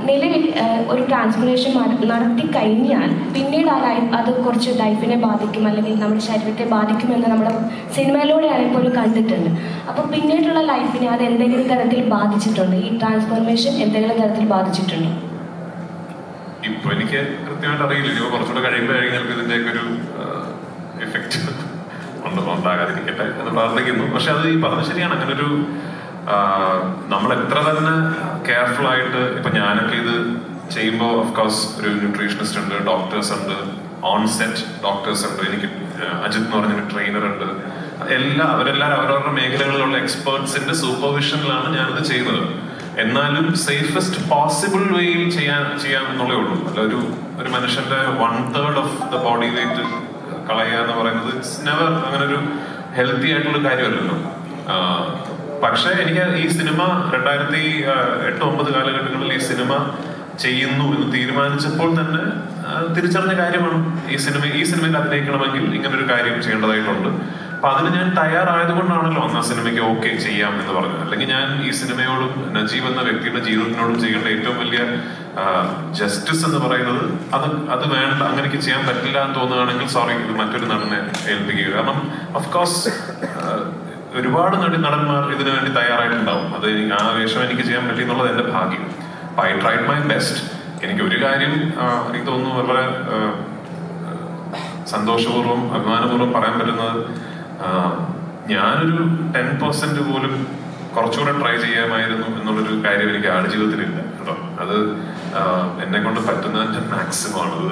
നിലവിൽ ഒരു ട്രാൻസ്ഫോർമേഷൻ നടത്തി കഴിഞ്ഞാൽ പിന്നീട് അത് കുറച്ച് ലൈഫിനെ ബാധിക്കും, അല്ലെങ്കിൽ നമ്മുടെ ശരീരത്തെ ബാധിക്കുമെന്ന് നമ്മുടെ സിനിമയിലൂടെയാണെങ്കിൽ പോലും കണ്ടിട്ടുണ്ട്. അപ്പോൾ പിന്നീടുള്ള ലൈഫിനെ അത് എന്തെങ്കിലും തരത്തിൽ ബാധിച്ചിട്ടുണ്ട്? ഈ ട്രാൻസ്ഫോർമേഷൻ എന്തെങ്കിലും തരത്തിൽ ബാധിച്ചിട്ടുണ്ടോ? ഇപ്പൊ എനിക്ക് കൃത്യമായിട്ട് അറിയില്ല. ഇനി കുറച്ചുകൂടെ കഴിയുമ്പോഴായിരിക്കും ഇതിന്റെയൊക്കെ ഒരു എഫക്റ്റ് ഉണ്ടാകാതിരിക്കട്ടെ എന്ന് പ്രാർത്ഥിക്കുന്നു. പക്ഷെ അത് ഈ പറഞ്ഞ ശരിയാണ്. അങ്ങനെ ഒരു നമ്മൾ എത്ര തന്നെ കെയർഫുൾ ആയിട്ട്, ഇപ്പൊ ഞാനൊക്കെ ഇത് ചെയ്യുമ്പോൾ ഓഫ്കോഴ്സ് ഒരു ന്യൂട്രീഷനിസ്റ്റ് ഉണ്ട്, ഡോക്ടേഴ്സ് ഉണ്ട്, ഓൺ സെറ്റ് ഡോക്ടേഴ്സ് ഉണ്ട്, എനിക്ക് അജിത് എന്ന് പറഞ്ഞൊരു ട്രെയിനർ ഉണ്ട്. അവരെല്ലാവരും അവരവരുടെ മേഖലകളിലുള്ള എക്സ്പേർട്സിന്റെ സൂപ്പർവിഷനിലാണ് ഞാനിത് ചെയ്യുന്നത്. എന്നാലും സേഫസ്റ്റ് പോസിബിൾ വേയിൽ ചെയ്യാൻ എന്നുള്ളേ ഉള്ളൂ. അല്ല ഒരു മനുഷ്യന്റെ 1/3 ഓഫ് ദ ബോഡി വെയിറ്റ് കളയുക എന്ന് പറയുന്നത് ഇറ്റ്സ് നെവർ അങ്ങനെ ഒരു ഹെൽത്തി ആയിട്ടുള്ള കാര്യമല്ലല്ലോ. പക്ഷെ എനിക്ക് ഈ സിനിമ 2008-2009 കാലഘട്ടങ്ങളിൽ ഈ സിനിമ ചെയ്യുന്നു എന്ന് തീരുമാനിച്ചപ്പോൾ തന്നെ തിരിച്ചറിഞ്ഞ കാര്യമാണ് ഈ സിനിമയിൽ അഭിനയിക്കണമെങ്കിൽ ഇങ്ങനൊരു കാര്യം ചെയ്യേണ്ടതായിട്ടുണ്ട്. അപ്പൊ അതിന് ഞാൻ തയ്യാറായതുകൊണ്ടാണല്ലോ അന്ന് ആ സിനിമയ്ക്ക് ഓക്കെ ചെയ്യാം എന്ന് പറഞ്ഞത്. അല്ലെങ്കിൽ ഞാൻ ഈ സിനിമയോടും നജീബ് എന്ന വ്യക്തിയുടെ ജീവിതത്തിനോടും ചെയ്യേണ്ട ഏറ്റവും വലിയ ജസ്റ്റിസ് എന്ന് പറയുന്നത് അത് വേണ്ട, അങ്ങനെയൊക്കെ ചെയ്യാൻ പറ്റില്ല എന്ന് തോന്നുകയാണെങ്കിൽ സോറി, ഇത് മറ്റൊരു നടനെ ഏൽപ്പിക്കുക. കാരണം ഓഫ്കോഴ്സ് ഒരുപാട് നടന്മാർ ഇതിനു വേണ്ടി തയ്യാറായിട്ടുണ്ടാവും. അത് ആ വേഷം എനിക്ക് ചെയ്യാൻ പറ്റി എന്നുള്ളത് എന്റെ ഭാഗ്യം. I tried my best. എനിക്ക് ഒരു കാര്യം എനിക്ക് തോന്നുന്നു വളരെ സന്തോഷപൂർവ്വം അഭിമാനപൂർവ്വം പറയാൻ പറ്റുന്നത്, ഞാനൊരു 10% പോലും കുറച്ചുകൂടെ ട്രൈ ചെയ്യാമായിരുന്നു എന്നുള്ളൊരു കാര്യം എനിക്ക് ആടുജീവിതത്തിലില്ല കേട്ടോ. അത് എന്നെ കൊണ്ട് പറ്റുന്നതിന്റെ മാക്സിമം ആണത്.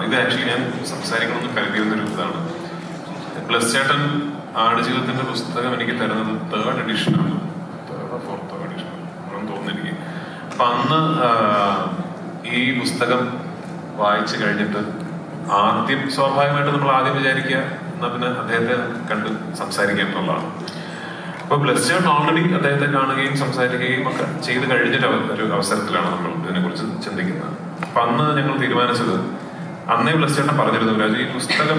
ഇത് ആക്ച്വലി ഞാൻ സംസാരിക്കണമെന്ന് കരുതിയിരുന്നൊരു ഇതാണ്. പ്ലസ് ചേട്ടൻ ആടുജീവിതത്തിന്റെ പുസ്തകം എനിക്ക് തരുന്നത് 3rd എഡിഷനാണ്, 3rd or 4th edition ആണെന്ന് തോന്നുന്നു എനിക്ക്. അപ്പൊ അന്ന് ഈ പുസ്തകം വായിച്ചു കഴിഞ്ഞിട്ട് സ്വാഭാവികമായിട്ട് നമ്മൾ ആദ്യം വിചാരിക്കുക എന്നാ പിന്നെ അദ്ദേഹത്തെ കണ്ട് സംസാരിക്കുക എന്നുള്ളതാണ്. അപ്പൊ പ്ലസ് ചേട്ടൻ ഓൾറെഡി അദ്ദേഹത്തെ കാണുകയും സംസാരിക്കുകയും ഒക്കെ ചെയ്ത് കഴിഞ്ഞിട്ട് ഒരു അവസരത്തിലാണ് നമ്മൾ ഇതിനെ കുറിച്ച് ചിന്തിക്കുന്നത്. അപ്പൊ അന്ന് ഞങ്ങൾ തീരുമാനിച്ചത്, അന്നേ പ്ലസ് ചേട്ടൻ പറഞ്ഞിരുന്നു, രാജു ഈ പുസ്തകം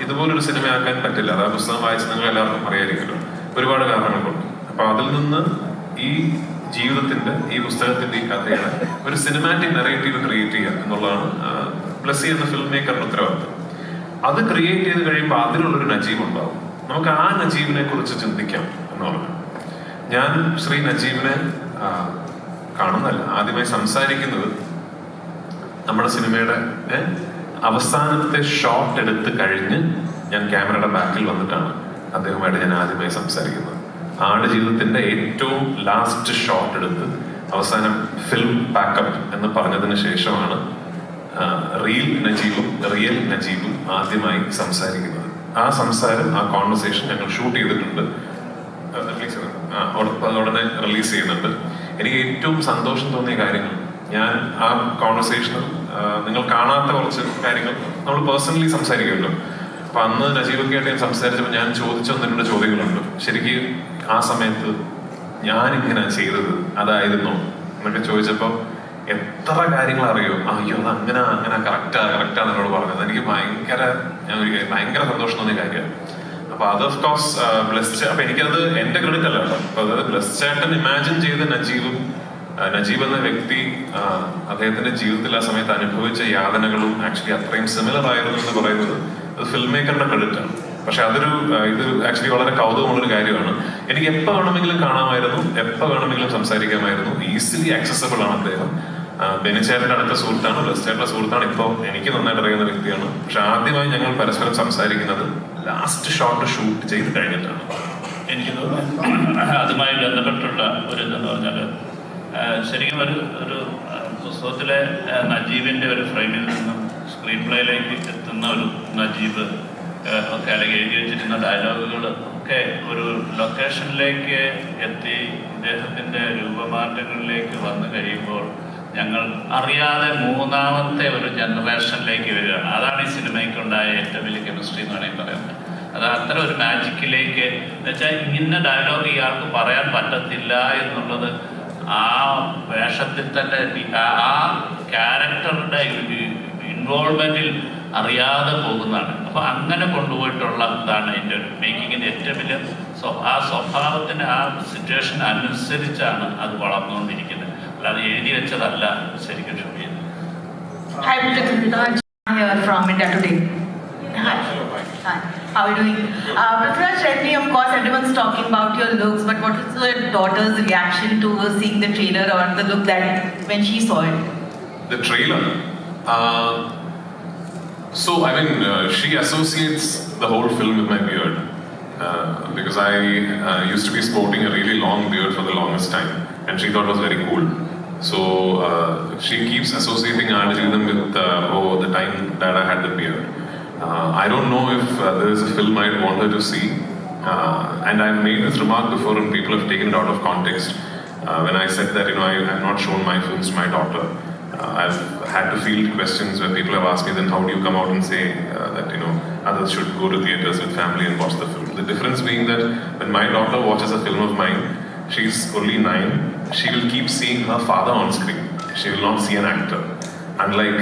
ഇതുപോലൊരു സിനിമയാക്കാൻ പറ്റില്ല. അത് ആ പുസ്തകം വായിച്ച് നിങ്ങൾ എല്ലാവർക്കും അറിയായിരിക്കുമല്ലോ, ഒരുപാട് കാരണങ്ങൾ കൊണ്ട്. അപ്പൊ അതിൽ നിന്ന് ഈ ജീവിതത്തിന്റെ, ഈ പുസ്തകത്തിന്റെ, ഈ കഥയുടെ ഒരു സിനിമാറ്റിക് നെറേറ്റീവ് ക്രിയേറ്റ് ചെയ്യുക എന്നുള്ളതാണ് പ്ലസി എന്ന ഫിലിം മേക്കറിന്റെ ഉത്തരവാദിത്വം. അത് ക്രിയേറ്റ് ചെയ്ത് കഴിയുമ്പോൾ അതിനുള്ളൊരു നജീബ് ഉണ്ടാവും. നമുക്ക് ആ നജീബിനെ കുറിച്ച് ചിന്തിക്കാം എന്ന് പറഞ്ഞു. ഞാൻ ശ്രീ നജീബിനെ കാണുന്നല്ല, ആദ്യമായി സംസാരിക്കുന്നത് നമ്മുടെ സിനിമയുടെ അവസാനത്തെ ഷോട്ട് എടുത്ത് കഴിഞ്ഞ് ഞാൻ ക്യാമറയുടെ ബാക്കിൽ വന്നിട്ടാണ് അദ്ദേഹമായിട്ട് ഞാൻ ആദ്യമായി സംസാരിക്കുന്നത്. ആടുജീവിതത്തിന്റെ ഏറ്റവും ലാസ്റ്റ് ഷോട്ട് എടുത്ത് അവസാനം ഫിലിം പാക്കപ്പ് എന്ന് പറഞ്ഞതിന് ശേഷമാണ് റിയൽ നജീബും ആദ്യമായി സംസാരിക്കുന്നത്. ആ സംസാരം, ആ കോൺവെർസേഷൻ ഞങ്ങൾ ഷൂട്ട് ചെയ്തിട്ടുണ്ട്, ഉടനെ റിലീസ് ചെയ്യുന്നുണ്ട്. എനിക്ക് ഏറ്റവും സന്തോഷം തോന്നിയ കാര്യങ്ങൾ, ഞാൻ ആ കോൺവെർസേഷനിൽ നിങ്ങൾ കാണാത്ത കുറച്ച് കാര്യങ്ങൾ നമ്മൾ പേഴ്സണലി സംസാരിക്കുമല്ലോ. അപ്പൊ അന്ന് നജീബൊക്കെ ആയിട്ട് ഞാൻ സംസാരിച്ചപ്പോൾ ഞാൻ ചോദിച്ച 1-2 ചോദ്യങ്ങളുണ്ട്. ശരിക്കും ആ സമയത്ത് ഞാനിങ്ങനെ ചെയ്തത് അതായിരുന്നു എന്നൊക്കെ ചോദിച്ചപ്പോൾ എത്ര കാര്യങ്ങൾ അറിയോ, അയ്യോ അത് അങ്ങനെ കറക്റ്റാണ് എന്നോട് പറഞ്ഞത്. എനിക്ക് ഭയങ്കര സന്തോഷം തോന്നിയ കാര്യമാണ്. അപ്പൊ അത് ഓഫ് കോഴ്സ് അപ്പൊ എനിക്കത് എന്റെ ക്രെഡിറ്റ് അല്ല കേട്ടോ. അപ്പൊ അത് ബ്ലസ് ചേട്ടൻ ഇമാജിൻ ചെയ്ത നജീബ് എന്ന വ്യക്തി അദ്ദേഹത്തിന്റെ ജീവിതത്തിൽ ആ സമയത്ത് അനുഭവിച്ച യാതനകളും ആക്ച്വലി അത്രയും സിമിലർ ആയിരുന്നു എന്ന് പറയുന്നത് അത് ഫിലിം മേക്കറിന്റെ ക്രെഡിറ്റ് ആണ്. പക്ഷെ ഇത് ആക്ച്വലി വളരെ കൗതുകമുള്ളൊരു കാര്യമാണ്. എനിക്ക് എപ്പോൾ വേണമെങ്കിലും കാണാമായിരുന്നു, എപ്പോൾ വേണമെങ്കിലും സംസാരിക്കാമായിരുന്നു. ഈസിലി ആക്സസബിൾ ആണ് അദ്ദേഹം. ബെനിച്ചേട്ടന്റെ അടുത്ത സുഹൃത്താണ്, ബ്ലസ് ചേട്ടന്റെ സുഹൃത്താണ്, ഇപ്പോൾ എനിക്ക് നന്നായിട്ട് അറിയുന്ന വ്യക്തിയാണ്. പക്ഷെ ആദ്യമായി ഞങ്ങൾ പരസ്പരം സംസാരിക്കുന്നത് ലാസ്റ്റ് ഷോട്ട് ഷൂട്ട് ചെയ്ത് കഴിഞ്ഞിട്ടാണ്. എനിക്ക് തോന്നുന്നു അതുമായി ബന്ധപ്പെട്ടുള്ള ഒരു ഇതെന്ന് പറഞ്ഞാൽ, ശരിക്കും ഒരു പുസ്തകത്തിലെ നജീബിന്റെ ഒരു ഫ്രെയിമിൽ നിന്നും സ്ക്രീൻ പ്ലേയിലേക്ക് എത്തുന്ന ഒരു നജീബ് ഒക്കെ അല്ലെങ്കിൽ എഴുതി വെച്ചിരുന്ന ഡയലോഗുകൾ ഒക്കെ ഒരു ലൊക്കേഷനിലേക്ക് എത്തി ഇദ്ദേഹത്തിന്റെ രൂപമാറ്റങ്ങളിലേക്ക് വന്നു കഴിയുമ്പോൾ ഞങ്ങൾ അറിയാതെ മൂന്നാമത്തെ ഒരു ജനറേഷനിലേക്ക് വരികയാണ്. അതാണ് ഈ സിനിമയ്ക്കുണ്ടായ ഏറ്റവും വലിയ കെമിസ്ട്രി എന്ന് വേണമെങ്കിൽ പറയുന്നത്. അത് അത്തരം ഒരു മാജിക്കിലേക്ക് എന്നുവെച്ചാൽ ഇന്ന ഡയലോഗ് ഇയാൾക്ക് പറയാൻ പറ്റത്തില്ല എന്നുള്ളത് ആ വേഷത്തിൽ തന്നെ ആ ക്യാരക്ടറുടെ ഇൻവോൾവ്മെൻറ്റിൽ അറിയാതെ പോകുന്നതാണ്. അപ്പോൾ അങ്ങനെ കൊണ്ടുപോയിട്ടുള്ള ഇതാണ് അതിൻ്റെ ഒരു മേക്കിങ്ങിൻ്റെ ഏറ്റവും വലിയ ആ സ്വഭാവത്തിന് ആ സിറ്റുവേഷൻ അനുസരിച്ചാണ് അത് വളർന്നുകൊണ്ടിരിക്കുന്നത്. അല്ലാതെ എഴുതി വെച്ചതല്ല ശരിക്കും ഷൂട്ട് ചെയ്യുന്നത്. Hi, Prithviraj here from India Today. Hi. Hi. How are you doing? Prithviraj Reddy, of course, everyone's talking about your looks, but what was your daughter's reaction to seeing the trailer or the look that when she saw it? The trailer? So, I mean, she associates the whole film with my beard. Because I used to be sporting a really long beard for the longest time, and she thought it was very cool. So she keeps associating Aadjividam with the time that I had the beard. I don't know if there is a film I'd want her to see, and I've made this remark before, and people have taken it out of context. When I said that I've not shown my films to my daughter, I've had to field questions where people have asked me, then how do you come out and say that others should go to theaters with family and watch the film? The difference being that when my daughter watches a film of mine, she's only 9, she will keep seeing her father on screen. She will not see an actor, unlike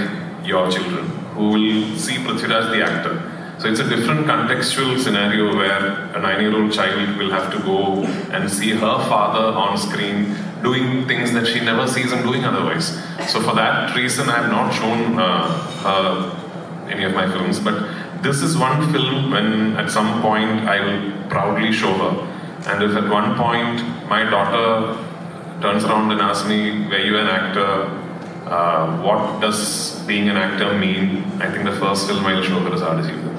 your children who will see Prithviraj the actor. So it's a different contextual scenario where a 9-year-old child will have to go and see her father on screen doing things that she never sees him doing otherwise. So for that reason, I have not shown her any of my films, but this is one film when at some point I will proudly show her. And if at one point my daughter turns around and asks me, were you an actor? What does being an actor mean? I think the first film I'll show her is Aadjividam.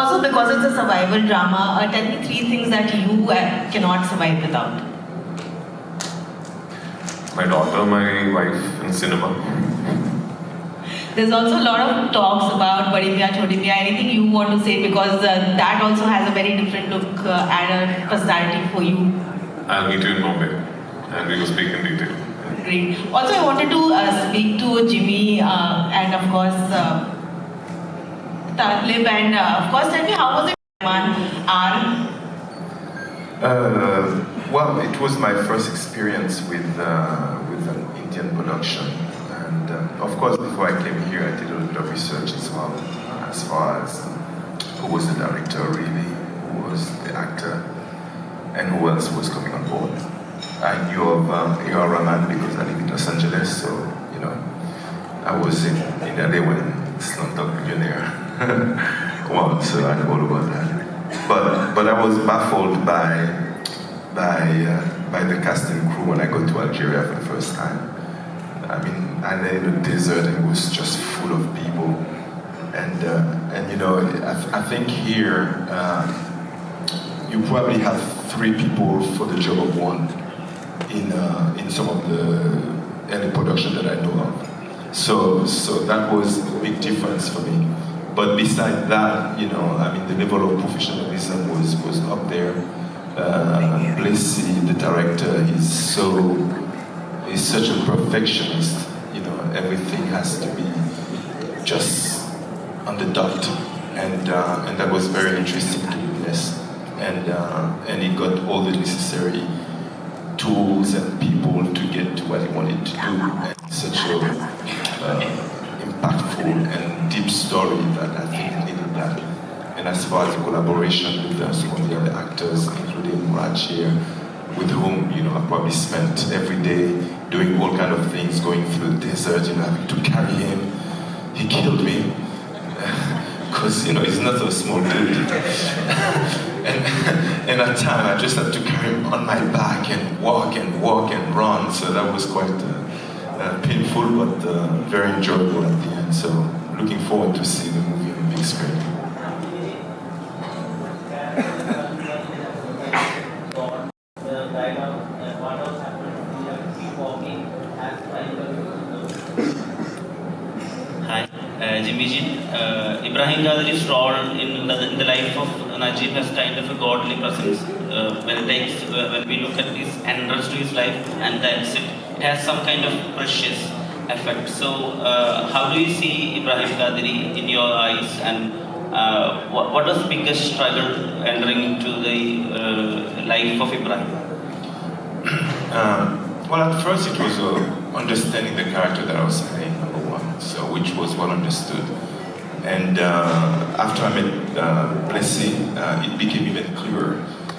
Also, because it's a survival drama, tell me 3 things that you cannot survive without. My daughter, my wife, and cinema. There's also a lot of talks about Badi Miyan Choti Miyan. Anything you want to say, because that also has a very different look and a personality for you. I'll meet you in Bombay and we will speak in detail. Great. Also, I wanted to speak to Jimmy and of course Talib, and of course tell me, how was it? Well, it was my first experience with an Indian production, and of course before I came here I did a little bit of research as well, as far as who was the director really, who was the actor, and who else was coming on board. I knew of A.R. Rahman because I live in Los Angeles, so I was in LA when Slumdog Millionaire won, so I know all about that. But I was baffled by the casting crew when I got to Algeria for the first time. I mean, I lay in the desert and it was just full of people, and I think here you probably have 3 people for the job of 1 in some of the any production that I know of. So that was a big difference for me. But besides that, I mean, the level of professionalism was up there. Blessy, the director, is such a perfectionist. Everything has to be just on the dot, and that was very interesting to witness. And he got all the necessary tools and people to get to what he wanted to do, and such a impactful and deep story that I think needed that. And as far as the collaboration with some of the other actors, including Raj here, with whom I probably spent every day doing all kind of things, going through the desert, having to carry him. He killed me because he's not a small dude. and at time I just had to carry him on my back and walk and run. So that was quite painful, but very enjoyable at the end. So looking forward to see the movie on the big screen. Hi, Jimmy Ji. Ibrahim Qadri's role in the life of Najib has kind of a godly presence. When we look at his entrance to his life and the exit, it has some kind of precious effect. So how do you see Ibrahim Qadiri in your eyes, and what was the biggest struggle entering into the life of Ibrahim? Well, at first it was understanding the character that I was playing, number one, so which was well understood. And after I met Blessy, it became even clearer.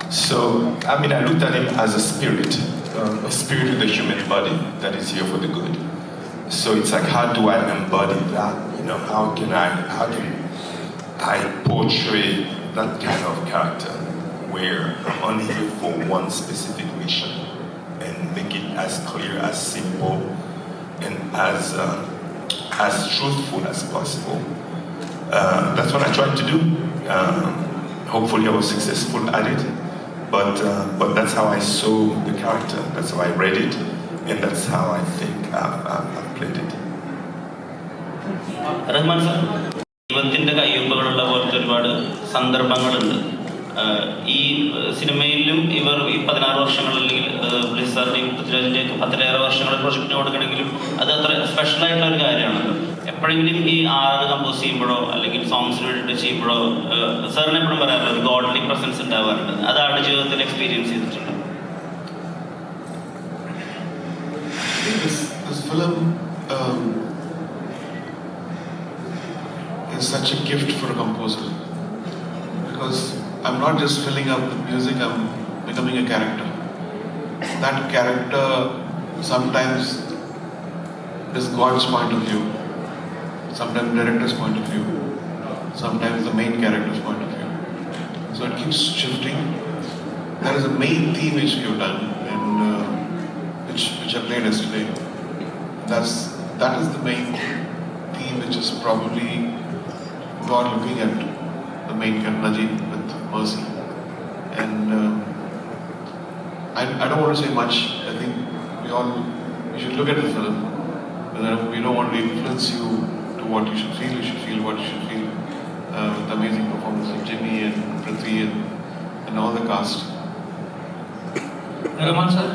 So, I mean, I looked at him as a spirit with a human body that is here for the good. So it's like, how do I embody that? You know, how can I portray that kind of character where I'm only here for one specific mission and make it as clear, as simple, and as truthful as possible. That's what I tried to do. Hopefully I was successful at it, but that's how I saw the character, that's how I read it, and that's how I think I've played it. Rahman sir, ദൈവത്തിൻ്റെ കയ്യൊപ്പുകളുള്ള പോലത്തെ ഒരുപാട് സന്ദർഭങ്ങളുണ്ട്. ഈ സിനിമയിലും ഇവർ ഈ 16 വർഷങ്ങൾ അല്ലെങ്കിൽ ബ്ലിസ് സാറിൻ്റെയും പൃഥ്വിരാജിൻ്റെയൊക്കെ 10-ഏറെ വർഷങ്ങൾ പ്രൊജക്റ്റിന് കൊടുക്കണമെങ്കിലും അത് അത്ര സ്പെഷ്യലായിട്ടുള്ള ഒരു കാര്യമാണല്ലോ. എപ്പോഴെങ്കിലും ഈ ആറ് കമ്പോസ് ചെയ്യുമ്പോഴോ അല്ലെങ്കിൽ സോങ്സിന് വേണ്ടിയിട്ട് ചെയ്യുമ്പോഴോ സാറിന് എപ്പോഴും പറയാറുണ്ട് ഒരു ഗോഡ്ലി പ്രസൻസ് ഉണ്ടാവാറുണ്ട്. അതാണ് ജീവിതത്തിൽ എക്സ്പീരിയൻസ് ചെയ്തിട്ടുണ്ട്. This film is such a gift for a composer, because I'm not just filling up with music, I'm becoming a character. That character sometimes is God's point of view, sometimes director's point of view, sometimes the main character's point of view. So it keeps shifting. There is a main theme which we have done, and which I played yesterday. That is the main theme, which is probably God looking at the main character Najib with mercy. And I don't want to say much. I think we should look at the film. We don't want to influence you to what you should feel. You should feel what you should feel. With the amazing performance of Jimmy and Prithvi and all the cast. Rahman sir,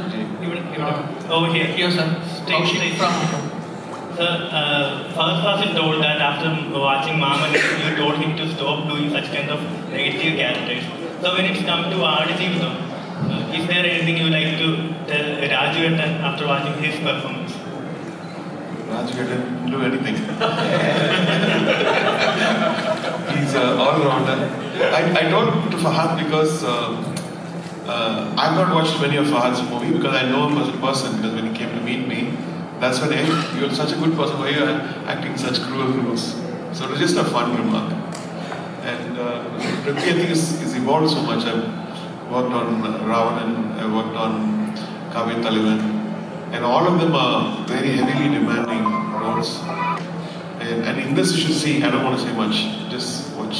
over here sir. Take from. Sir, Fahad Fasil told that after watching Maman, you told him to stop doing such kind of negative characters. So when it's come to Aadijeevitham, is there anything you like to tell Raju Ettan after watching his performance? Raju didn't do anything. He's all rounder. I told to Fahad because I've not watched many of Fahad's movie because I know him as a person, because when he came to meet me, that's when, hey, you're such a good person, why are you acting such cruel roles? So it was just a fun remark. And Prithvi, I think, is evolved so much. I've worked on Ravanan, I worked on Kavya Talivan, and all of them are very heavily demanding roles. And in this you should see, I don't want to say much, just watch.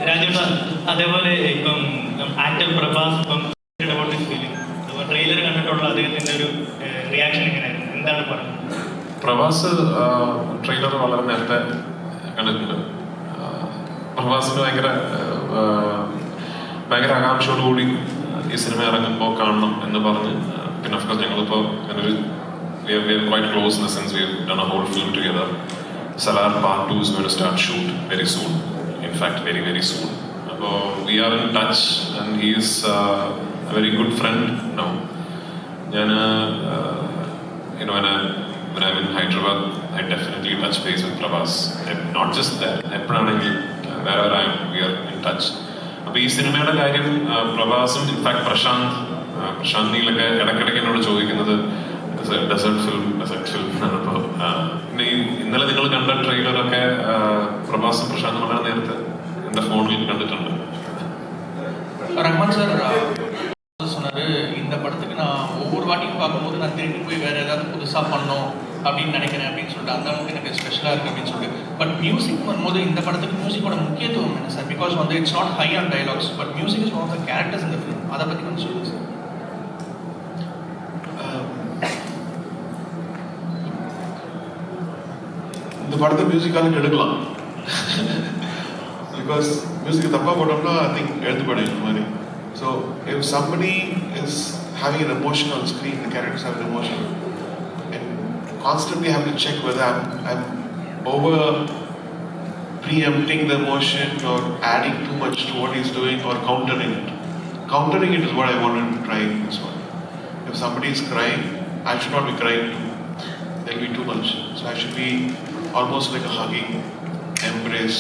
Rajeev sir, അതേപോലെ ഇപ്പം ആക്ടർ പ്രഭാസ് ഇപ്പം about this feeling, ട്രെയിലർ കണ്ടിട്ടുള്ള അദ്ദേഹത്തിൻ്റെ ഒരു റിയാക്ഷൻ എങ്ങനെയായിരുന്നു, എന്താണ് പറയുന്നത്? പ്രഭാസ് ട്രെയിലർ വളരെ നേരത്തെ കണ്ടിട്ടുണ്ട്. പ്രഭാസിന് ഭയങ്കര ആകാംക്ഷയോടുകൂടി ഈ സിനിമ ഇറങ്ങുമ്പോൾ കാണണം എന്ന് പറഞ്ഞ്, പിന്നെ ഓഫ്കോഴ്സ് ഞങ്ങളിപ്പോൾ അങ്ങനൊരു quite close in the sense we have done a whole film together. Salar Part 2 is going to start shoot very soon. In fact, very, very soon. We are in touch, and he is a very good friend now. When I'm in Hyderabad, I definitely touch base with Prabhas. Not just that, wherever I am, we are in touch. അപ്പോൾ ഈ സിനിമയുടെ കാര്യം പ്രഭാസും ഇൻഫാക്ട് പ്രശാന്ത് നീലൊക്കെ ഇടയ്ക്കിടയ്ക്ക് എന്നോട് ചോദിക്കുന്നത് ഡെസേർട്ട് ഫിലിം എന്നാണ്. അപ്പോൾ പിന്നെ ഇന്നലെ നിങ്ങൾ കണ്ട ട്രെയിലറൊക്കെ പ്രഭാസും പ്രശാന്തും വളരെ നേരത്തെ എൻ്റെ ഫോണിൽ കണ്ടിട്ടുണ്ട്. ரஹ்மான் சார் சொன்னார், இந்த படத்துக்கு நான் ஒவ்வொரு வாட்டியும் பார்க்கும்போது நான் திரும்பி போய் வேறு ஏதாவது புதுசாக பண்ணோம் அப்படின்னு நினைக்கிறேன் அப்படின்னு சொல்லிட்டு, அந்த அளவுக்கு எனக்கு ஸ்பெஷலாக இருக்குது அப்படின்னு சொல்லிட்டு. பட் மியூசிக் வரும்போது இந்த படத்துக்கு மியூசிக்கோட முக்கியத்துவம் என்ன சார்? பிகாஸ் வந்து it's not high on dialogues, but music is one of the characters இந்த ஃபிலிம். அதை பற்றி கொஞ்சம் சொல்லுங்கள் சார். இந்த படத்தை மியூசிக்காலும் எடுக்கலாம். பிகாஸ் மியூசிக் தப்பாக போட்டோம்னா ஐ திங்க் எழுத்து படம் மாதிரி. So if somebody is having an emotion on screen, the characters have an emotion, and constantly have to check whether I'm over preempting the emotion or adding too much to what he's doing or countering it. Countering it is what I wanted to try in this one. If somebody is crying, I should not be crying too. There'll be too much. So I should be almost like a hugging, embrace,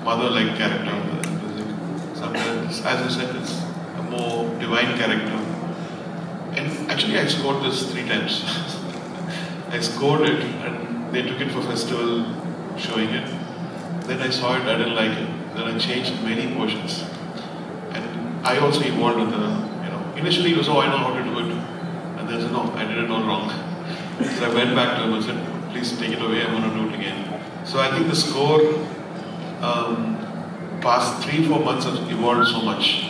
mother-like character. Sometimes, as I said, it's a more divine character. And actually I scored this 3 times. I scored it and they took it for festival showing it. Then I saw it, I didn't like it. Then I changed many portions. And I also evolved with the, initially it was, I know how to do it. And then I said, no, I did it all wrong. So I went back to him and said, please take it away, I'm going to do it again. So I think the score, past 3-4 months has evolved so much.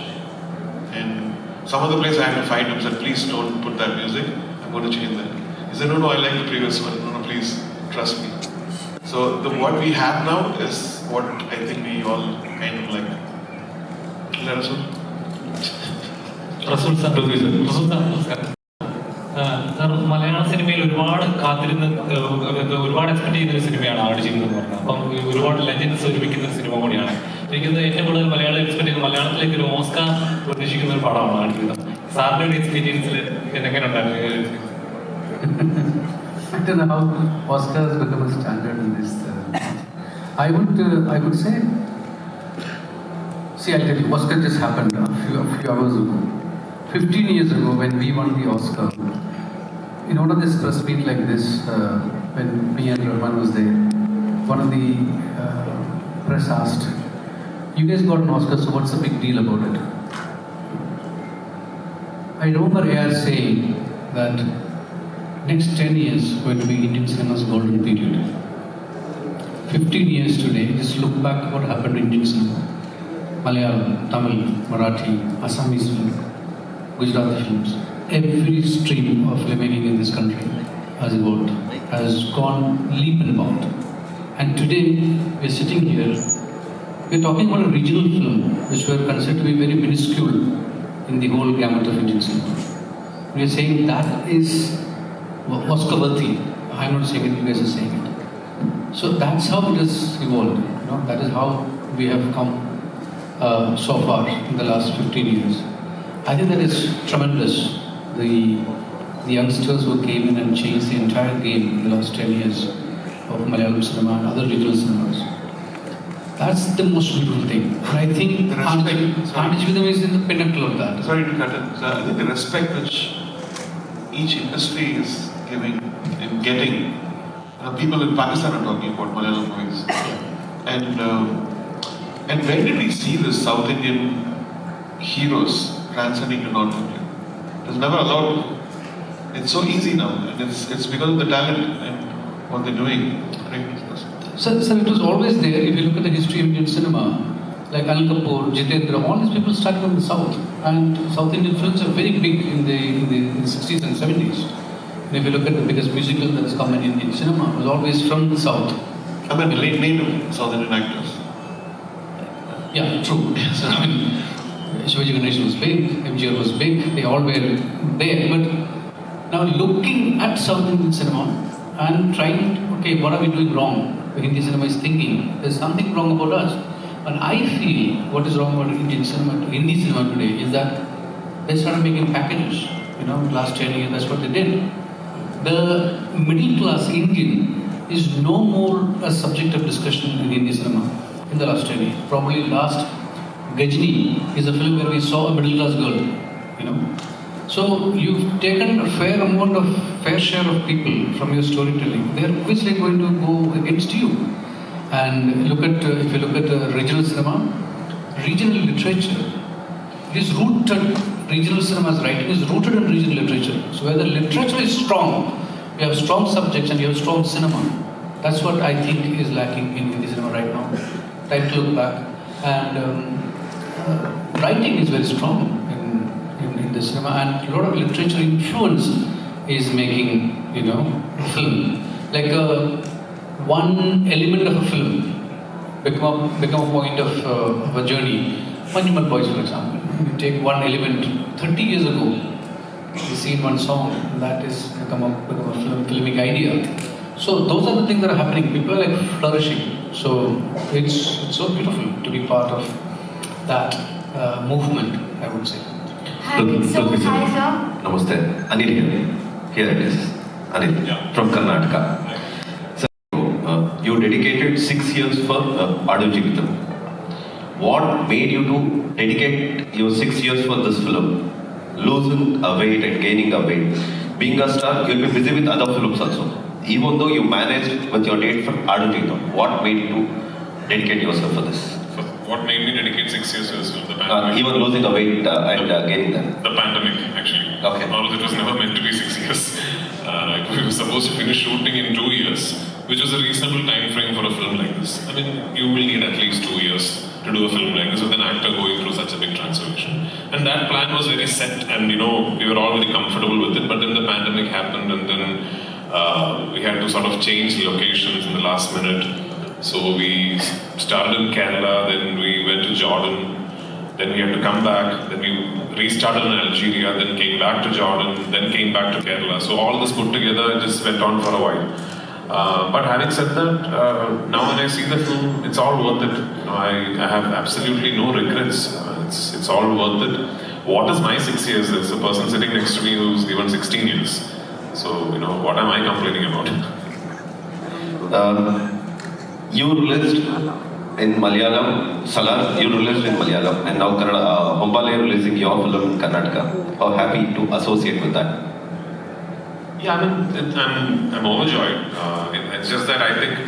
And some other place I had to fight him, said, please don't put that music, I'm going to change that. He said, no, I like the previous one, no, please, trust me. So what we have now is what I think we all kind of like. Let us know. റസൂൽ സാർ നമസ്കാരം. മലയാള സിനിമയിൽ ഒരുപാട് കാത്തിരുന്ന് ഒരുപാട് എക്സ്പെക്ട് ചെയ്യുന്ന ഒരു സിനിമയാണ് ആടുജീവിതം എന്ന് പറഞ്ഞത്. അപ്പം ഒരുപാട് ലെജൻഡ്സ് ഒരുമിക്കുന്ന ഒരു സിനിമ കൂടിയാണ്. എനിക്കത് ഏറ്റവും കൂടുതൽ മലയാളം എക്സ്പെക്ട് ചെയ്യുന്നത് മലയാളത്തിലേക്ക് ഒരു ഓസ്കാർ പ്രതീക്ഷിക്കുന്ന ഒരു പടമാണ് ആടുജീവിതം. സാറിന്റെ ഒരു എക്സ്പീരിയൻസിൽ എങ്ങനെ ഉണ്ടായിരുന്നു? I don't know how Oscar has become a standard in this. I would say, see, I'll tell you, Oscar just happened a few hours ago. 15 years ago, when we won the Oscar, in one of this press meet like this, when me and Rahman was there, one of the press asked, "You guys got an Oscar, so what's the big deal about it?" I remember AR saying that next 10 years going to be Indian cinema's golden period. 15 years today, just look back what happened to Indian cinema. Malayalam, Tamil, Marathi, Assamese film, Gujarati films. Every stream of filmmaking in this country has evolved, has gone leap and bound. And today, we're sitting here, we're talking about a regional film which were considered to be very minuscule in the whole gamut of Indian cinema. We're saying that is Oscar worthy. I'm not saying it, you guys are saying it. So that's how it has evolved. That is how we have come so far in the last 15 years. I think that is tremendous. The youngsters who came in and changed the entire game in the last 10 years of Malayalam cinema and other regional cinemas. That's the most beautiful thing. And I think Adujeevitham is in the pinnacle of that. Sorry to cut in. I think the respect which each industry is giving and getting. People in Pakistan are talking about Malayalam movies. And when did we see the South Indian heroes transcending to North India? It was never allowed. It's so easy now, and it's because of the talent and what they're doing. Right? So it was always there. If you look at the history of Indian cinema, like Anil Kapoor, Jitendra, all these people started from the South, and South Indian films are very big in the 60s and 70s. And if you look at the biggest musical that has come in Indian cinema, it was always from the South. I mean, name South Indian actors. Yeah, true. So, I mean, Shivaji Ganesan was big, MGR was big, they all were there. But now looking at South Indian cinema and trying, okay, what are we doing wrong? Hindi cinema is thinking, there's something wrong about us. And I feel what is wrong about Indian cinema, Hindi cinema today is that they started making packages. Last 10 years, that's what they did. The middle class Indian is no more a subject of discussion in Hindi cinema in the last 10 years. Probably last Gajni is a film where we saw a middle class girl, So you've taken a fair share of people from your storytelling. They are obviously going to go against you. And if you look at regional cinema, regional literature, it is rooted. Regional cinema's writing is rooted in regional literature. So where the literature is strong, you have strong subjects and you have strong cinema. That's what I think is lacking in Hindi cinema right now. Time to look back. And writing is very strong in the cinema, and a lot of literature influence is making, film. Like one element of a film become a point of a journey. Manjumal Boys, for example. you take one element 30 years ago, you seen one song, and that is become a filmic idea. So those are the things that are happening. People are like flourishing. So it's so beautiful to be part of that movement, I would say. Hi, so hi sir. Namaste. Anil here. Here it is. Anil from Karnataka. So, you dedicated 6 years for Aadu Jeevitham. What made you to dedicate your 6 years for this film? Losing a weight and gaining a weight. Being a star, you'll be busy with other films also. Even though you managed with your date for Aadu Jeevitham, what made you to dedicate yourself for this? What made me dedicate 6 years was the pandemic. Even losing a weight and gaining that. The pandemic, actually. Okay. Although it was never meant to be 6 years. We were supposed to finish shooting in 2 years, which was a reasonable time frame for a film like this. I mean, you will need at least 2 years to do a film like this with an actor going through such a big transformation. And that plan was very set, and we were all very comfortable with it. But then the pandemic happened, and then we had to sort of change locations in the last minute. So we started in Kerala, then we went to Jordan, then we had to come back, then we restarted in Algeria, then came back to Jordan, then came back to Kerala. So all this put together just went on for a while. But having said that, now when I see the film, it's all worth it. I have absolutely no regrets. It's all worth it. What is my 6 years? There's a person sitting next to me who's given 16 years. So, what am I complaining about? You released in Malayalam, Salar, you released in Malayalam, and now Hombale releasing your film in Karnataka. How happy to associate with that? Yeah, I'm overjoyed. It's just that I think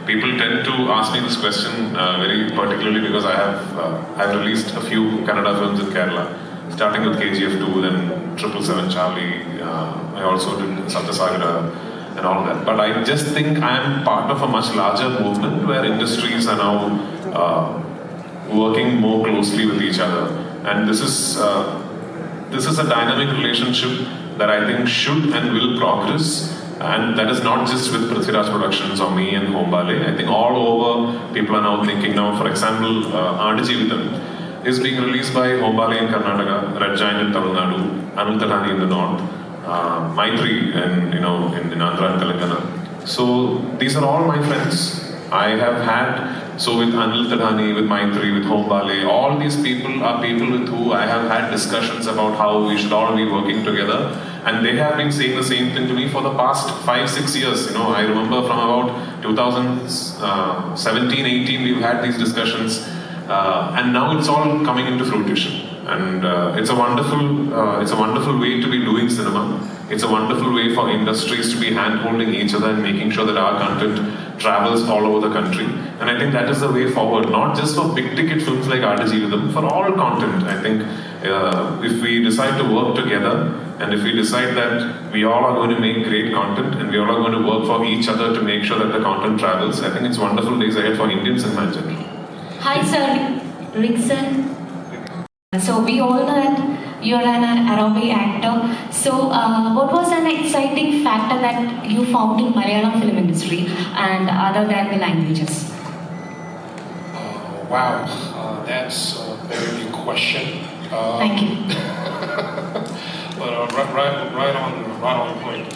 people tend to ask me this question very particularly because I've released a few Kannada films in Kerala, starting with KGF 2, then 777 Charlie. I also did Satyasagara and all of that. But I just think I am part of a much larger movement where industries are now working more closely with each other, and this is a dynamic relationship that I think should and will progress, and that is not just with Prithviraj Productions or me and Hombale. I think all over people are now thinking now, for example, Aadu Jeevitham is being released by Hombale in Karnataka, Red Giant in Tamil Nadu, Anil Tadhani in the north, Maitri in Andhra and Telangana. So these are all my friends. I have had, so with Anil Tadhani, with Maitri, with Hombale, all these people are people with who I have had discussions about how we should all be working together, and they have been saying the same thing to me for the past 5-6 years. I remember from about 2017-18 we've had these discussions, and now it's all coming into fruition. And it's a wonderful way to be doing cinema. It's a wonderful way for industries to be hand-holding each other and making sure that our content travels all over the country. And I think that is the way forward, not just for big-ticket films like Aadu Jeevitham, for all content. I think if we decide to work together, and if we decide that we all are going to make great content, and we all are going to work for each other to make sure that the content travels, I think it's wonderful days ahead for Indian cinema in general. Hi sir, Rickson. So we all know that you're an Arabic actor. So what was an exciting factor that you found in Malayalam film industry and other than the languages? Wow, that's a very big question. Thank you. But right on point.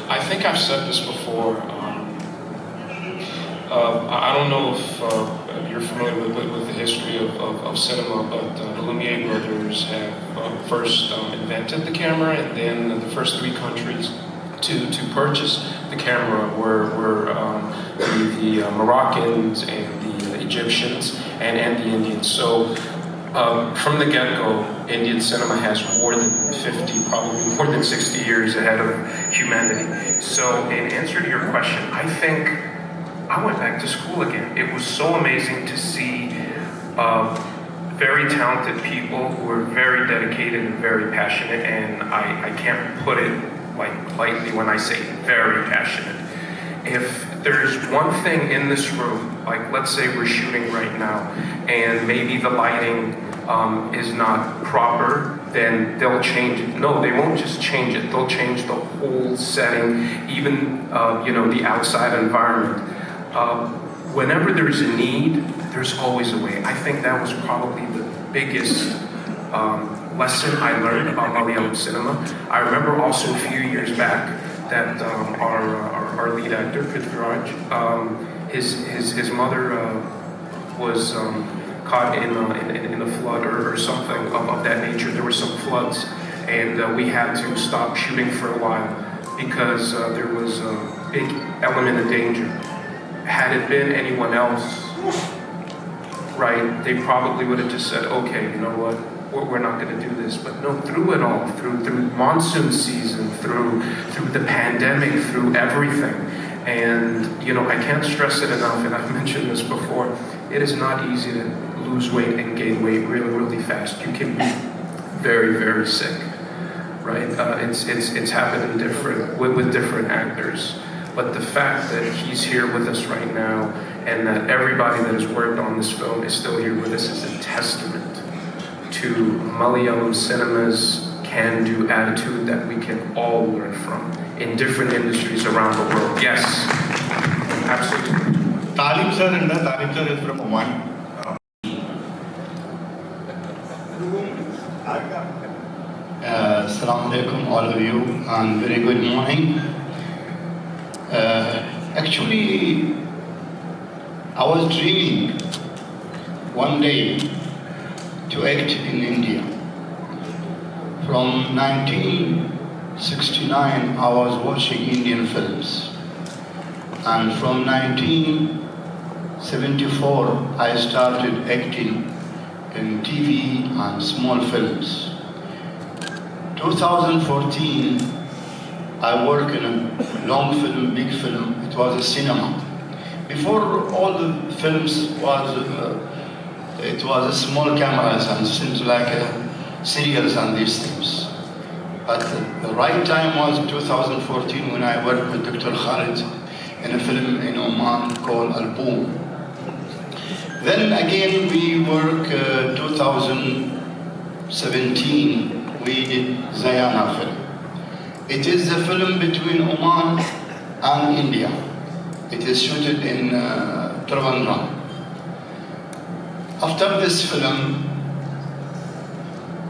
I think I've said this before. I don't know if you're familiar with the history of cinema, but the Lumiere brothers have first invented the camera, and then the first 3 countries to purchase the camera were the Moroccans and the Egyptians and the Indians. So from the get-go, Indian cinema has more than 50, probably more than 60 years ahead of humanity. So in answer to your question, I think I went back to school again. It was so amazing to see very talented people who are very dedicated and very passionate, and I can't put it lightly when I say very passionate. If there's one thing in this room, like let's say we're shooting right now, and maybe the lighting is not proper, then they'll change it. No, they won't just change it. They'll change the whole setting, even the outside environment. Whenever there's a need, there's always a way. I think that was probably the biggest lesson I learned about Malayalam cinema. I remember also a few years back that our lead actor, Prithviraj, his mother was caught in a flood or something of that nature. There were some floods, and we had to stop shooting for a while because there was a big element of danger. Had it been anyone else, right, they probably would have just said, okay, you know what, we're not going to do this. But no, through it all, through monsoon season, through the pandemic, through everything. And, you know, I can't stress it enough, and I've mentioned this before, it is not easy to lose weight and gain weight really, really fast. You can be very, very sick, right? It's happened with different actors. But the fact that he's here with us right now and that everybody that has worked on this film is still here with us is a testament to Malayalam cinema's can-do attitude that we can all learn from in different industries around the world. Yes, absolutely. Talim sir and Talim sir is from Oman. Assalamu alaikum all of you and very good morning. Actually, I was dreaming one day to act in India. From 1969, I was watching Indian films. And from 1974, I started acting in TV and small films. 2014, I worked in a long film, big film. It was a cinema. Before all the films it was a small cameras and seems like serials and these things. But the right time was 2014 when I worked with Dr. Khalid in a film in Oman called Al-Boom. Then again we work 2017, we did Zayana film. It is a film between Oman and India. It is shooted in Trivandrum. After this film,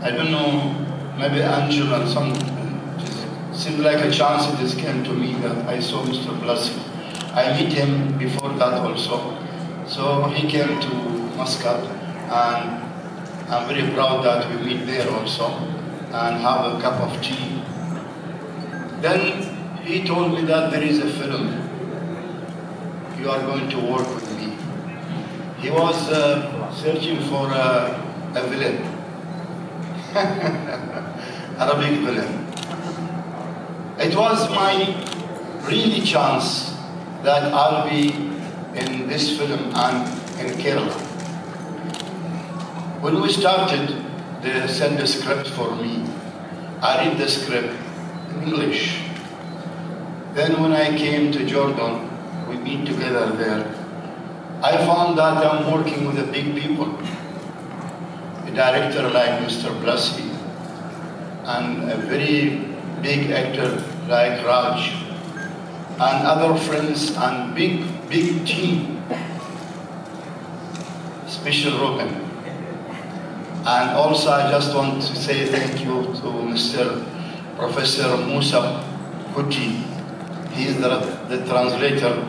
I don't know, maybe Angel and some, it seemed like a chance it just came to me that I saw Mr. Blassi. I met him before that also. So he came to Muscat, and I'm very proud that we meet there also and have a cup of tea. Then he told me that there is a film. You are going to work with me. He was searching for a villain, Arabic villain. It was my really chance that I'll be in this film and in Kerala. When we started, they sent a script for me. I read the script in English. Then when I came to Jordan, we meet together there. I found that I'm working with the big people. A director like Mr. Blassi and a very big actor like Raj and other friends and big team, Special Ruben. And also I just want to say thank you to Mr. Professor Musa Kuti. He is the translator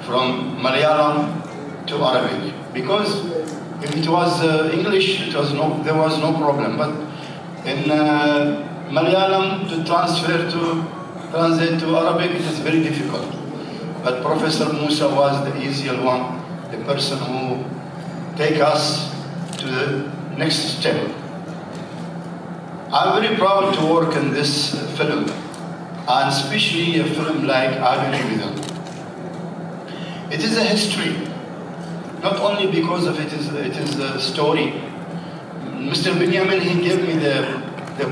from Malayalam to Arabic. Because if it was English, there was no problem. But in Malayalam, to translate to Arabic, it is very difficult. But Professor Musa was the easier one, the person who take us to the next step. I'm very proud to work in this film, and especially a film like Adu Jibidam. It is a history, not only because of it is a story. Mr. Benjamin, he gave me the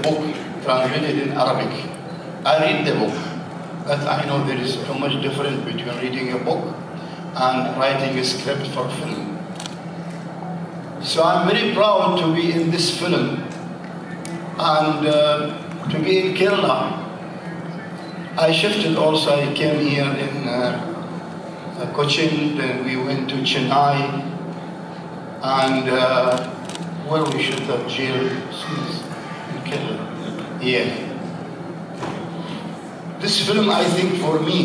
book translated in Arabic. I read the book, but I know there is so much difference between reading a book and writing a script for film. So I'm very proud to be in this film and to be in Kerala. I shifted also, I came here in Cochin, then we went to Chennai, and where we shoot at jail scenes in Kerala. Yeah. This film, I think, for me,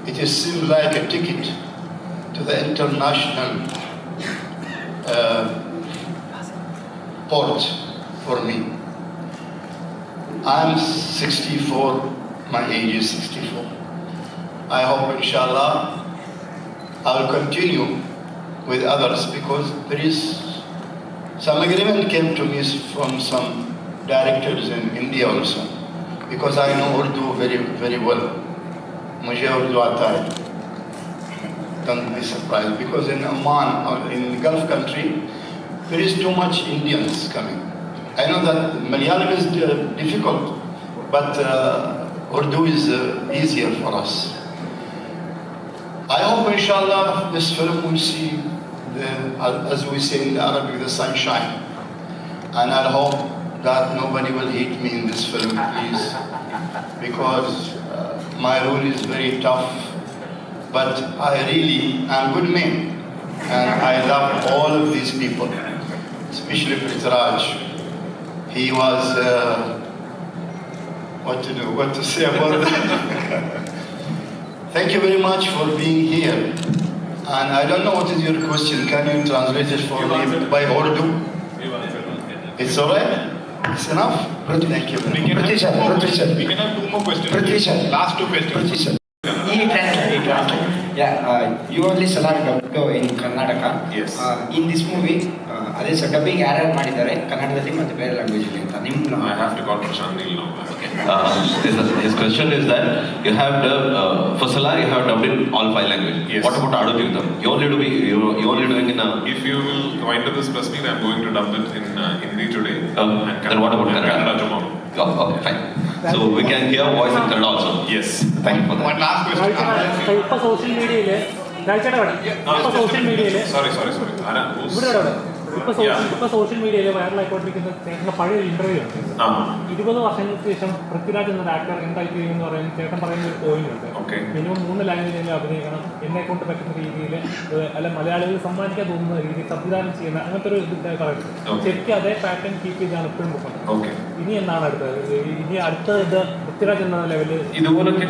it is seemed like a ticket to the international port for me. I'm 64, my age is 64. I hope, inshallah, I will continue with others because there is some agreement came to me from some directors in India also, because I know Urdu very, very well. Mujhe Urdu aata hai. Don't be surprised, because in Oman or in Gulf country, there is too much Indians coming. I know that Malayalam is difficult, but Urdu is easier for us. I hope, inshallah, this film will see, as we say in Arabic, the sunshine. And I hope that nobody will hate me in this film, please, because my role is very tough. But I really am good man, and I love all of these people, especially Prithviraj. He was, what to say about that? Thank you very much for being here. And I don't know what is your question. Can you translate it for me by Urdu? It's all right? It's enough? Good, thank you. We can have two more questions. Last two questions. Yeah, you only Salar in Karnataka. Yes. In this movie, ಅದೇ ಸರ್ ಡಬ್ಬಿಂಗ್ ಯಾರ್ಯಾರು ಮಾಡಿದ್ದಾರೆ ಕನ್ನಡದಲ್ಲಿ ಮತ್ತು ಬೇರೆ ಲ್ಯಾಂಗ್ವೇಜಲ್ಲಿ ಅಂತ ನಿಮ್ಮ I have to call Prashant Neil now. Okay. His question is that you have for Salar you have dubbed in all 5 languages. Yes. What about Adu Jivitham? You only doing in If you will wind up this press meet, I'm going to dub it in Hindi today. Then what about Kannada tomorrow? Oh, okay, fine. So we can hear voice in Kannada also. Yes. Thank you for that. One last question. ഇപ്പോൾ സോഷ്യൽ മീഡിയയിൽ സോഷ്യൽ മീഡിയയിൽ ഇപ്പോൾ സോഷ്യൽ മീഡിയയിൽ വൈറലായിക്കൊണ്ടിരിക്കുന്ന ചേട്ടൻ്റെ പഴയ ഇന്റർവ്യൂ ഉണ്ട്. 20 വർഷങ്ങൾക്ക് ശേഷം പൃഥ്വിരാജ് എന്നൊരു ആക്ടർ എന്തായിത്തീരും എന്ന് പറയുന്നത് ചേട്ടൻ പറയുന്ന ഒരു പോയിന്റ് ഉണ്ട്. മിനിമം 3 ലാംഗ്വേജിൽ അഭിനയിക്കണം, എന്നെ കൊണ്ട് പറ്റുന്ന രീതിയിൽ, അല്ല മലയാളികൾ സമ്മാനിക്കാൻ തോന്നുന്ന രീതിയിൽ സംവിധാനം ചെയ്യുന്ന അങ്ങനത്തെ ഒരു പറയുന്നത്. ശരിക്കും അതേ പാറ്റേൺ കീപ്പ് ചെയ്താണ് ഇപ്പോഴും പോകുന്നത്. ഇനി എന്താണ് അടുത്തത്? ഇനി അടുത്തത് പൃഥ്വിരാജ് എന്ന ലെവലിൽ ഇതുപോലൊക്കെ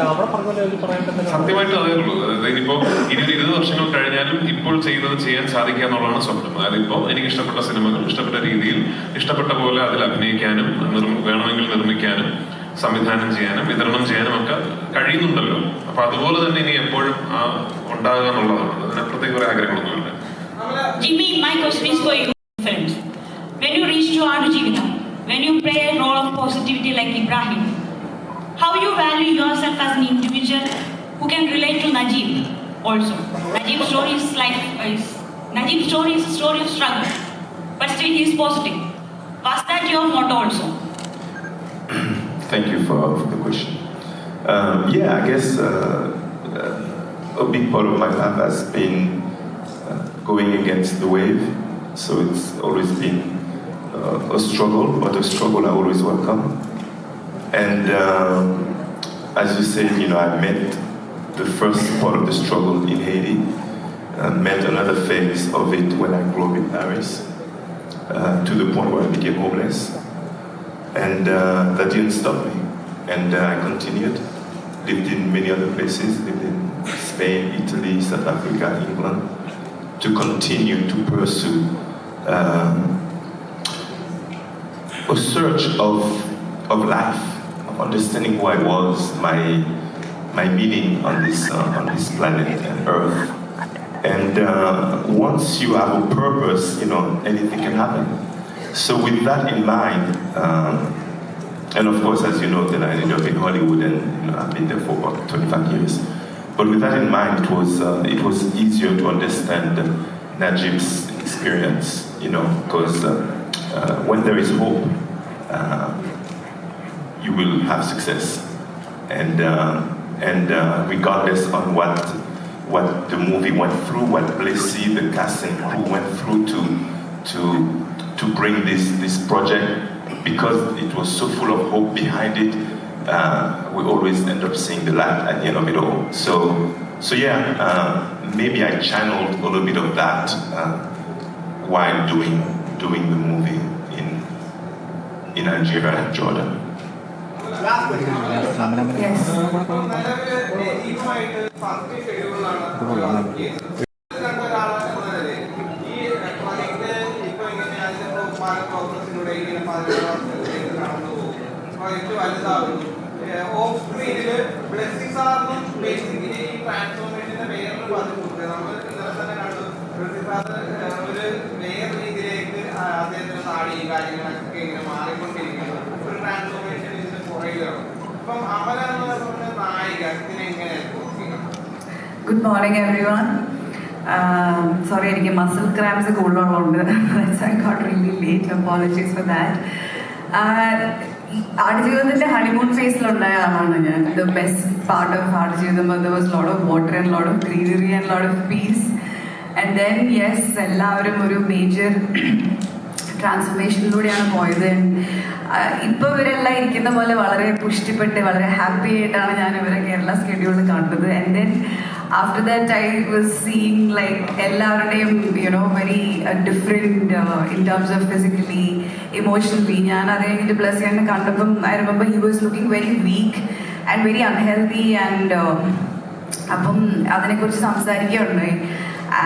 അവിടെ പറഞ്ഞ ലെവലിൽ പറയേണ്ടത് സത്യമായിട്ട് അതേ ഉള്ളൂ. അതായത് ഇപ്പോൾ 20 വർഷങ്ങൾ കഴിഞ്ഞാലും ഇപ്പോൾ ചെയ്യുന്നത് ചെയ്യാൻ സാധിക്കുക എന്നുള്ളതാണ് സ്വപ്നം. അതായത് ഇപ്പോൾ എനിക്ക് ഇഷ്ടപ്പെട്ട സിനിമകൾ ഇഷ്ടപ്പെട്ട രീതിയിൽ ഇഷ്ടപ്പെട്ട പോലെ അതിൽ അഭിനയിക്കാനും വേണമെങ്കിൽ നിർമ്മിക്കാനും സംവിധാനം ചെയ്യാനും വിതരണം ചെയ്യാനും ഒക്കെ കഴിയുന്നുണ്ടല്ലോ. അപ്പൊ അതുപോലെ തന്നെ ഇനി എപ്പോഴും ഉണ്ടാകുക എന്നുള്ളതാണ്. അതിനപ്പുറത്തേക്ക് കുറെ ആഗ്രഹങ്ങളൊന്നുമില്ല. Jimmy, my question is for you, friends. When you reach to Adu Jivitham, when you play a role of positivity like Ibrahim, how you value yourself as an individual who can relate to Najib also? Najib's story is a story of struggle, but still he is positive. Was that your motto also? Thank you for the question. Yeah, I guess a big part of my path has been going against the wave. So it's always been a struggle, but a struggle I always welcome. And as you said, I met the first part of the struggle in Haiti. Met another phase of it when I grew up in Paris, to the point where I became homeless. And that didn't stop me. And I continued, lived in many other places, lived in Spain, Italy, South Africa, England, to continue to pursue a search of life, of understanding who I was, my meaning on this planet and Earth. And once you have a purpose, anything can happen. So with that in mind, and of course, as you know, then I ended up in Hollywood, and I've been there for about 25 years. But with that in mind, it was easier to understand Najib's experience, because when there is hope, you will have success, and regardless on what the movie went through, what Blessy, the casting crew went through to bring this project, because it was so full of hope behind it, we always end up seeing the light at the end of it all. So yeah, maybe I channeled a little bit of that while doing the movie in Algeria and Jordan. Off സ്ക്രീനില് ബ്ലെസ്സിംഗ് സാറിനും ബേസിക്കലി ഈ ട്രാൻസ്ഫോർമേഷന്റെ വേറൊരു പതിവ് കൊടുക്കുക. നമ്മൾ ഇന്നലെ തന്നെ കണ്ടു ബ്ലെസ്സിംഗ് സാർ ഒരു വേറെ രീതിയിലേക്ക് അദ്ദേഹത്തിന്റെ നാടിയും കാര്യങ്ങളൊക്കെ ഇങ്ങനെ മാറിക്കൊണ്ടിരിക്കുന്നു. ഒരു ട്രാൻസ്ഫോർമേഷൻ ഇതിന് പുറകിലാണ്. അപ്പം അമല എന്ന് പറഞ്ഞ നായിക ഇതിനെ എങ്ങനെയാണ്? Good morning everyone. സോറി, എനിക്ക് മസിൽ ക്രാംസ് കൂടുതലുണ്ട്. I got really late. Apologies for that. ആടുജീവിതത്തിന്റെ ഹണിമൂൺ ഫേസിലുണ്ടായ ആളാണ് ഞാൻ. The best part of Aadujeevitham there was lot of water and lot of greenery and lot of peace. And then yes, എല്ലാവരും ഒരു മേജർ ട്രാൻസ്ഫോർമേഷനിലൂടെയാണ് പോയത്. ഇപ്പോൾ ഇവരെല്ലാം ഇരിക്കുന്ന പോലെ വളരെ പുഷ്ടിപ്പെട്ട് വളരെ ഹാപ്പി ആയിട്ടാണ് ഞാൻ ഇവരെ കേരള സ്കെഡ്യൂളിൽ കണ്ടത്. And then after that I was seeing like എല്ലാവരുടെയും very different in terms of physically, emotionally. ഞാൻ അത് കഴിഞ്ഞിട്ട് പ്ലസ് ചെയ്യാൻ കണ്ടപ്പം I remember he was looking very weak and very unhealthy, and അപ്പം അതിനെക്കുറിച്ച് സംസാരിക്കുകയുണ്ടായി.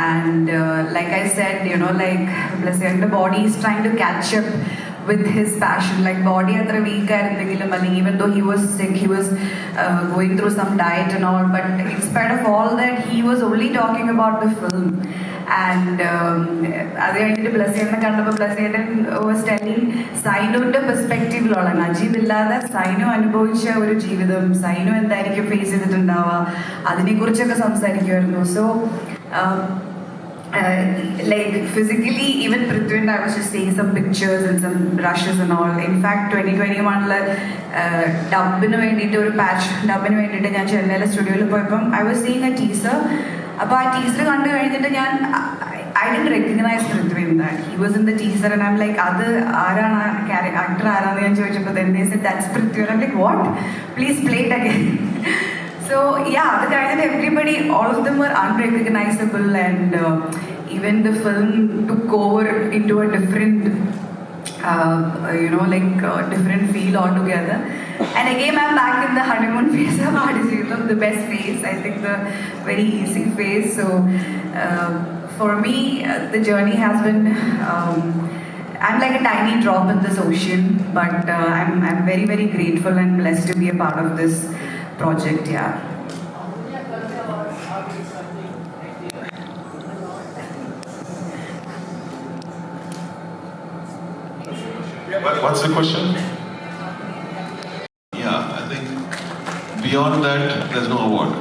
And like I said, like plus ചെയ്യാൻ്റെ body is trying to catch up with his passion. Like body atra weak ആയിരുന്നെങ്കിലും, അല്ലെങ്കിൽ even though he was sick, he was going through some diet and all, but in spite of all that he was only talking about the film. And അത് കഴിഞ്ഞിട്ട് ബ്ലസ്സിനെ കണ്ടപ്പോൾ ബ്ലസ്സിയേട്ടൻ was telling സൈനുവിൻ്റെ പെർസ്പെക്റ്റീവിലുള്ള, നജീബ് ഇല്ലാതെ സൈനു അനുഭവിച്ച ഒരു ജീവിതം, സൈനു എന്തായിരിക്കും ഫേസ് ചെയ്തിട്ടുണ്ടാവുക, അതിനെക്കുറിച്ചൊക്കെ സംസാരിക്കുമായിരുന്നു. So like physically, even Prithvi and I was just seeing some pictures and some rushes and all. In fact 2021 ഡബിന് വേണ്ടിയിട്ട് ഒരു പാച്ച് ഡബിന് വേണ്ടിയിട്ട് ഞാൻ ചെന്നൈയിലെ സ്റ്റുഡിയോയിൽ പോയപ്പം I was seeing a teaser. അപ്പോൾ ആ ടീസർ കണ്ടു കഴിഞ്ഞിട്ട് ഞാൻ I didn't recognize Prithvi in that. He was in the teaser and I'm like, അത് ആരാണ് ആക്ടർ ആരാന്ന് ഞാൻ ചോദിച്ചപ്പോൾ then they said that's Prithvi. And I'm like, what? Please play it again. So yeah, the kind of everybody, all of them were unrecognizable, and even the film took over into a different, different feel altogether. And again, I'm back in the honeymoon phase of Adujeevitham, the best phase. I think the very easy phase. So for me, the journey has been. I'm like a tiny drop in this ocean, but I'm very, very grateful and blessed to be a part of this project. Yeah. What's the question? Yeah, I think beyond that, there's no award.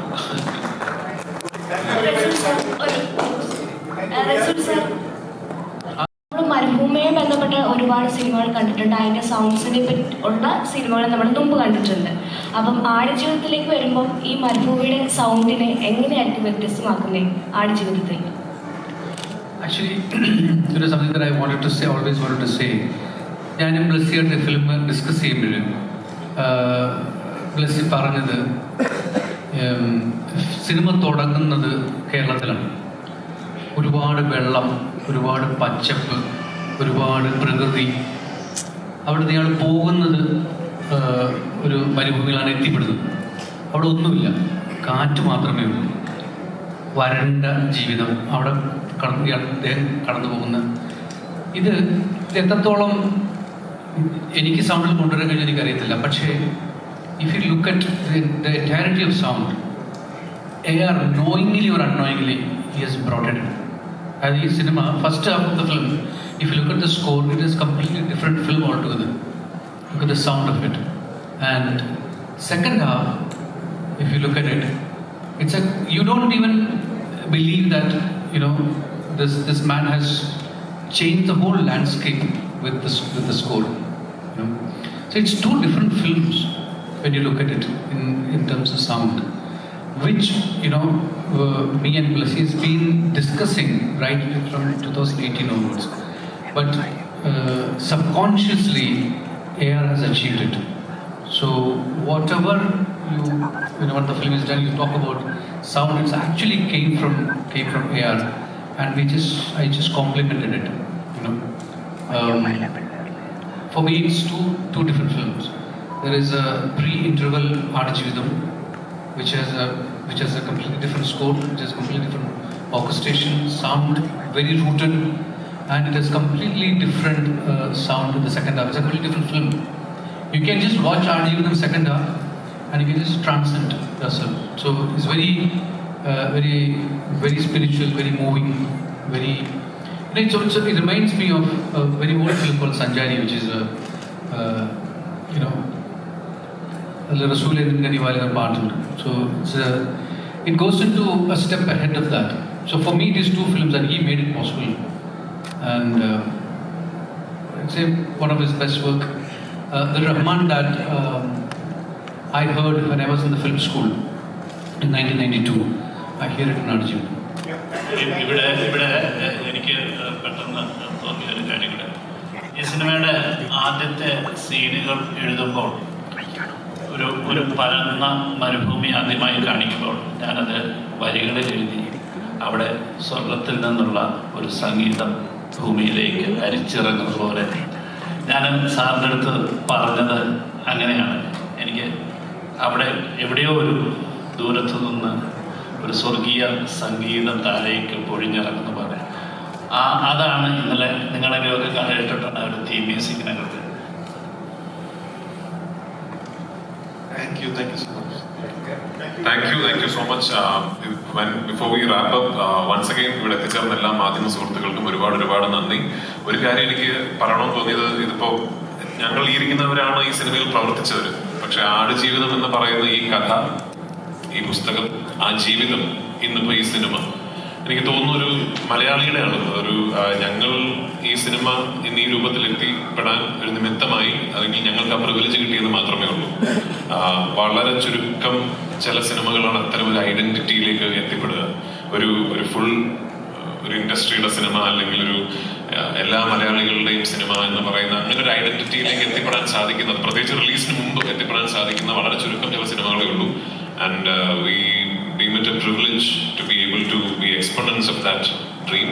മരുഭൂമിയെ ബന്ധപ്പെട്ട ഒരുപാട് സിനിമകൾ കണ്ടിട്ടുണ്ട്. അതിൻ്റെ സൗണ്ട്സിനെ പറ്റി ഉള്ള സിനിമകൾ നമ്മൾ മുമ്പ് കണ്ടിട്ടുണ്ട്. അപ്പം ആടുജീവിതത്തിലേക്ക് വരുമ്പം ഈ മരുഭൂമിയുടെ സൗണ്ടിനെ എങ്ങനെയായിട്ട് വ്യത്യസ്തമാക്കുന്നത് ആടുജീവിതത്തിൽ? Actually, there is something that I wanted to say, always wanted to say. ഞാനും ബ്ലസ്സിയുടെ ഫിലിം ഡിസ്കസ് ചെയ്യുമ്പോഴും ബ്ലസ്സി പറഞ്ഞത് സിനിമ തുടങ്ങുന്നത് കേരളത്തിലാണ്. ഒരുപാട് വെള്ളം, ഒരുപാട് പച്ചപ്പ്, ഒരുപാട് പ്രകൃതി. അവിടെ ഇയാൾ പോകുന്നത് ഒരു മരുഭൂമിയിലാണ് എത്തിപ്പെടുന്നത്. അവിടെ ഒന്നുമില്ല, കാറ്റ് മാത്രമേ ഉള്ളൂ, വരണ്ട ജീവിതം. അവിടെ അദ്ദേഹം കടന്നു പോകുന്ന ഇത് എത്രത്തോളം എനിക്ക് സൗണ്ടിൽ കൊണ്ടുവരാൻ കഴിഞ്ഞാൽ എനിക്കറിയത്തില്ല. പക്ഷേ if you look at the entirety of sound, AR knowingly or unknowingly he has brought it in. As ഈ cinema, first half of the film, if you look at the score, it is completely different film altogether. Look at the sound of it. And second half, if you look at it, it's you don't even believe that this man has changed the whole landscape with the score. So it's two different films when you look at it in terms of sound, which me and Blasi has been discussing right from 2018 onwards. But subconsciously, AR has achieved it. So whatever when the film is done, you talk about sound. It actually came from AR. and I just complimented it. For me, it's two different films. There is a pre-interval Aadu which has a completely different score, which has completely different orchestration, sound, very rooted, and it has completely different sound in the second half. It's a completely different film. You can just watch Aadu second half, and you can just transcend yourself. So it's very, very spiritual, very moving, very. It reminds me of a very old film called Sanjari, which is So it goes into a step ahead of that. So for me, these two films, and he made it possible. And I'd say one of his best work. The Rahman that I heard when I was in the film school in 1992, I hear it in Arjun. ഇവിടെ എനിക്ക് പെട്ടെന്ന് തോന്നിയ ഒരു കാര്യം കൂടെ, ഈ സിനിമയുടെ ആദ്യത്തെ സീനുകൾ എഴുതുമ്പോൾ ഒരു പരന്ന മരുഭൂമി ആദ്യമായി കാണിക്കുമ്പോൾ ഞാനത് വരികളിൽ എഴുതി. അവിടെ സ്വർഗത്തിൽ നിന്നുള്ള ഒരു സംഗീതം ഭൂമിയിലേക്ക് അരിച്ചിറങ്ങുന്നത് പോലെ ഞാൻ സാറിൻ്റെ അടുത്ത് പറഞ്ഞത് അങ്ങനെയാണ്. എനിക്ക് അവിടെ എവിടെയോ ഒരു ദൂരത്തു നിന്ന് ഒരു സ്വർഗീയ സംഗീതം താഴേക്ക് പൊഴിഞ്ഞിറങ്ങുന്ന പോലെ അതാണ് ഇന്നലെ നിങ്ങളെയൊക്കെ കേട്ടിട്ടുണ്ട് ഒരു theme മ്യൂസിക്കിനകത്ത്. Thank you so much. Thank you so much. Before we wrap up, once again ഇവിടെ എത്തിച്ചേർന്ന എല്ലാ മാധ്യമ സുഹൃത്തുക്കൾക്കും ഒരുപാട് നന്ദി. ഒരു കാര്യം എനിക്ക് പറയണമെന്ന് തോന്നിയത്, ഇതിപ്പോ ഞങ്ങൾ ഈ ഇരിക്കുന്നവരാണ് ഈ സിനിമയിൽ പ്രവർത്തിച്ചവർ. പക്ഷെ ആടുജീവിതം എന്ന് പറയുന്ന ഈ കഥ, ഈ പുസ്തകം, ആ ജീവിതം, ഇന്നിപ്പോ ഈ സിനിമ, എനിക്ക് തോന്നുന്നു ഒരു മലയാളിയുടെയാണ്. ഞങ്ങൾ ഈ സിനിമ ഇന്ന് ഈ രൂപത്തിൽ എത്തിപ്പെടാൻ ഒരു നിമിത്തമായി, അല്ലെങ്കിൽ ഞങ്ങൾക്ക് ആ പ്രിവിലേജ് കിട്ടിയെന്ന് മാത്രമേ ഉള്ളൂ. വളരെ ചുരുക്കം ചില സിനിമകളാണ് അത്തരം ഒരു ഐഡന്റിറ്റിയിലേക്ക് എത്തിപ്പെടുക. ഒരു ഫുൾ ഒരു ഇൻഡസ്ട്രിയുടെ സിനിമ, അല്ലെങ്കിൽ എല്ലാ മലയാളികളുടെയും സിനിമ എന്ന് പറയുന്ന അങ്ങനെ ഒരു ഐഡന്റിറ്റിയിലേക്ക് എത്തിപ്പെടാൻ സാധിക്കുന്നത്, പ്രത്യേകിച്ച് റിലീസിന് മുമ്പ് എത്തിപ്പെടാൻ സാധിക്കുന്ന വളരെ ചുരുക്കം ചില സിനിമകളേ ഉള്ളൂ. And we deem it a privilege to be able to be exponents of that dream.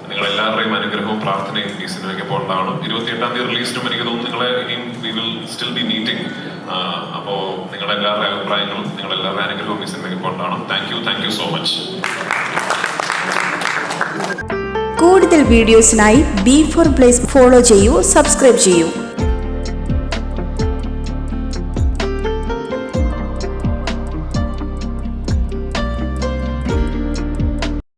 നിങ്ങളെല്ലാവരുടെയും അനുഗ്രഹവും പ്രാർത്ഥനയും ഈ സിനിമയ്ക്കൊപ്പം ഉണ്ടാവണം. 28-ാം തീയതി റിലീസിനും എനിക്ക് തോന്നുന്നു നിങ്ങളെ ഇനിയും we will still be meeting. അപ്പോൾ നിങ്ങളുടെ എല്ലാവരുടെ അഭിപ്രായങ്ങളും നിങ്ങളെല്ലാവരുടെ അനുഗ്രഹവും ഈ സിനിമയ്ക്കൊപ്പം ഉണ്ടാവണം. Thank you so much. കൂടുതൽ വീഡിയോസിനായി B4 Place ഫോളോ ചെയ്യൂ, സബ്സ്ക്രൈബ് ചെയ്യൂ.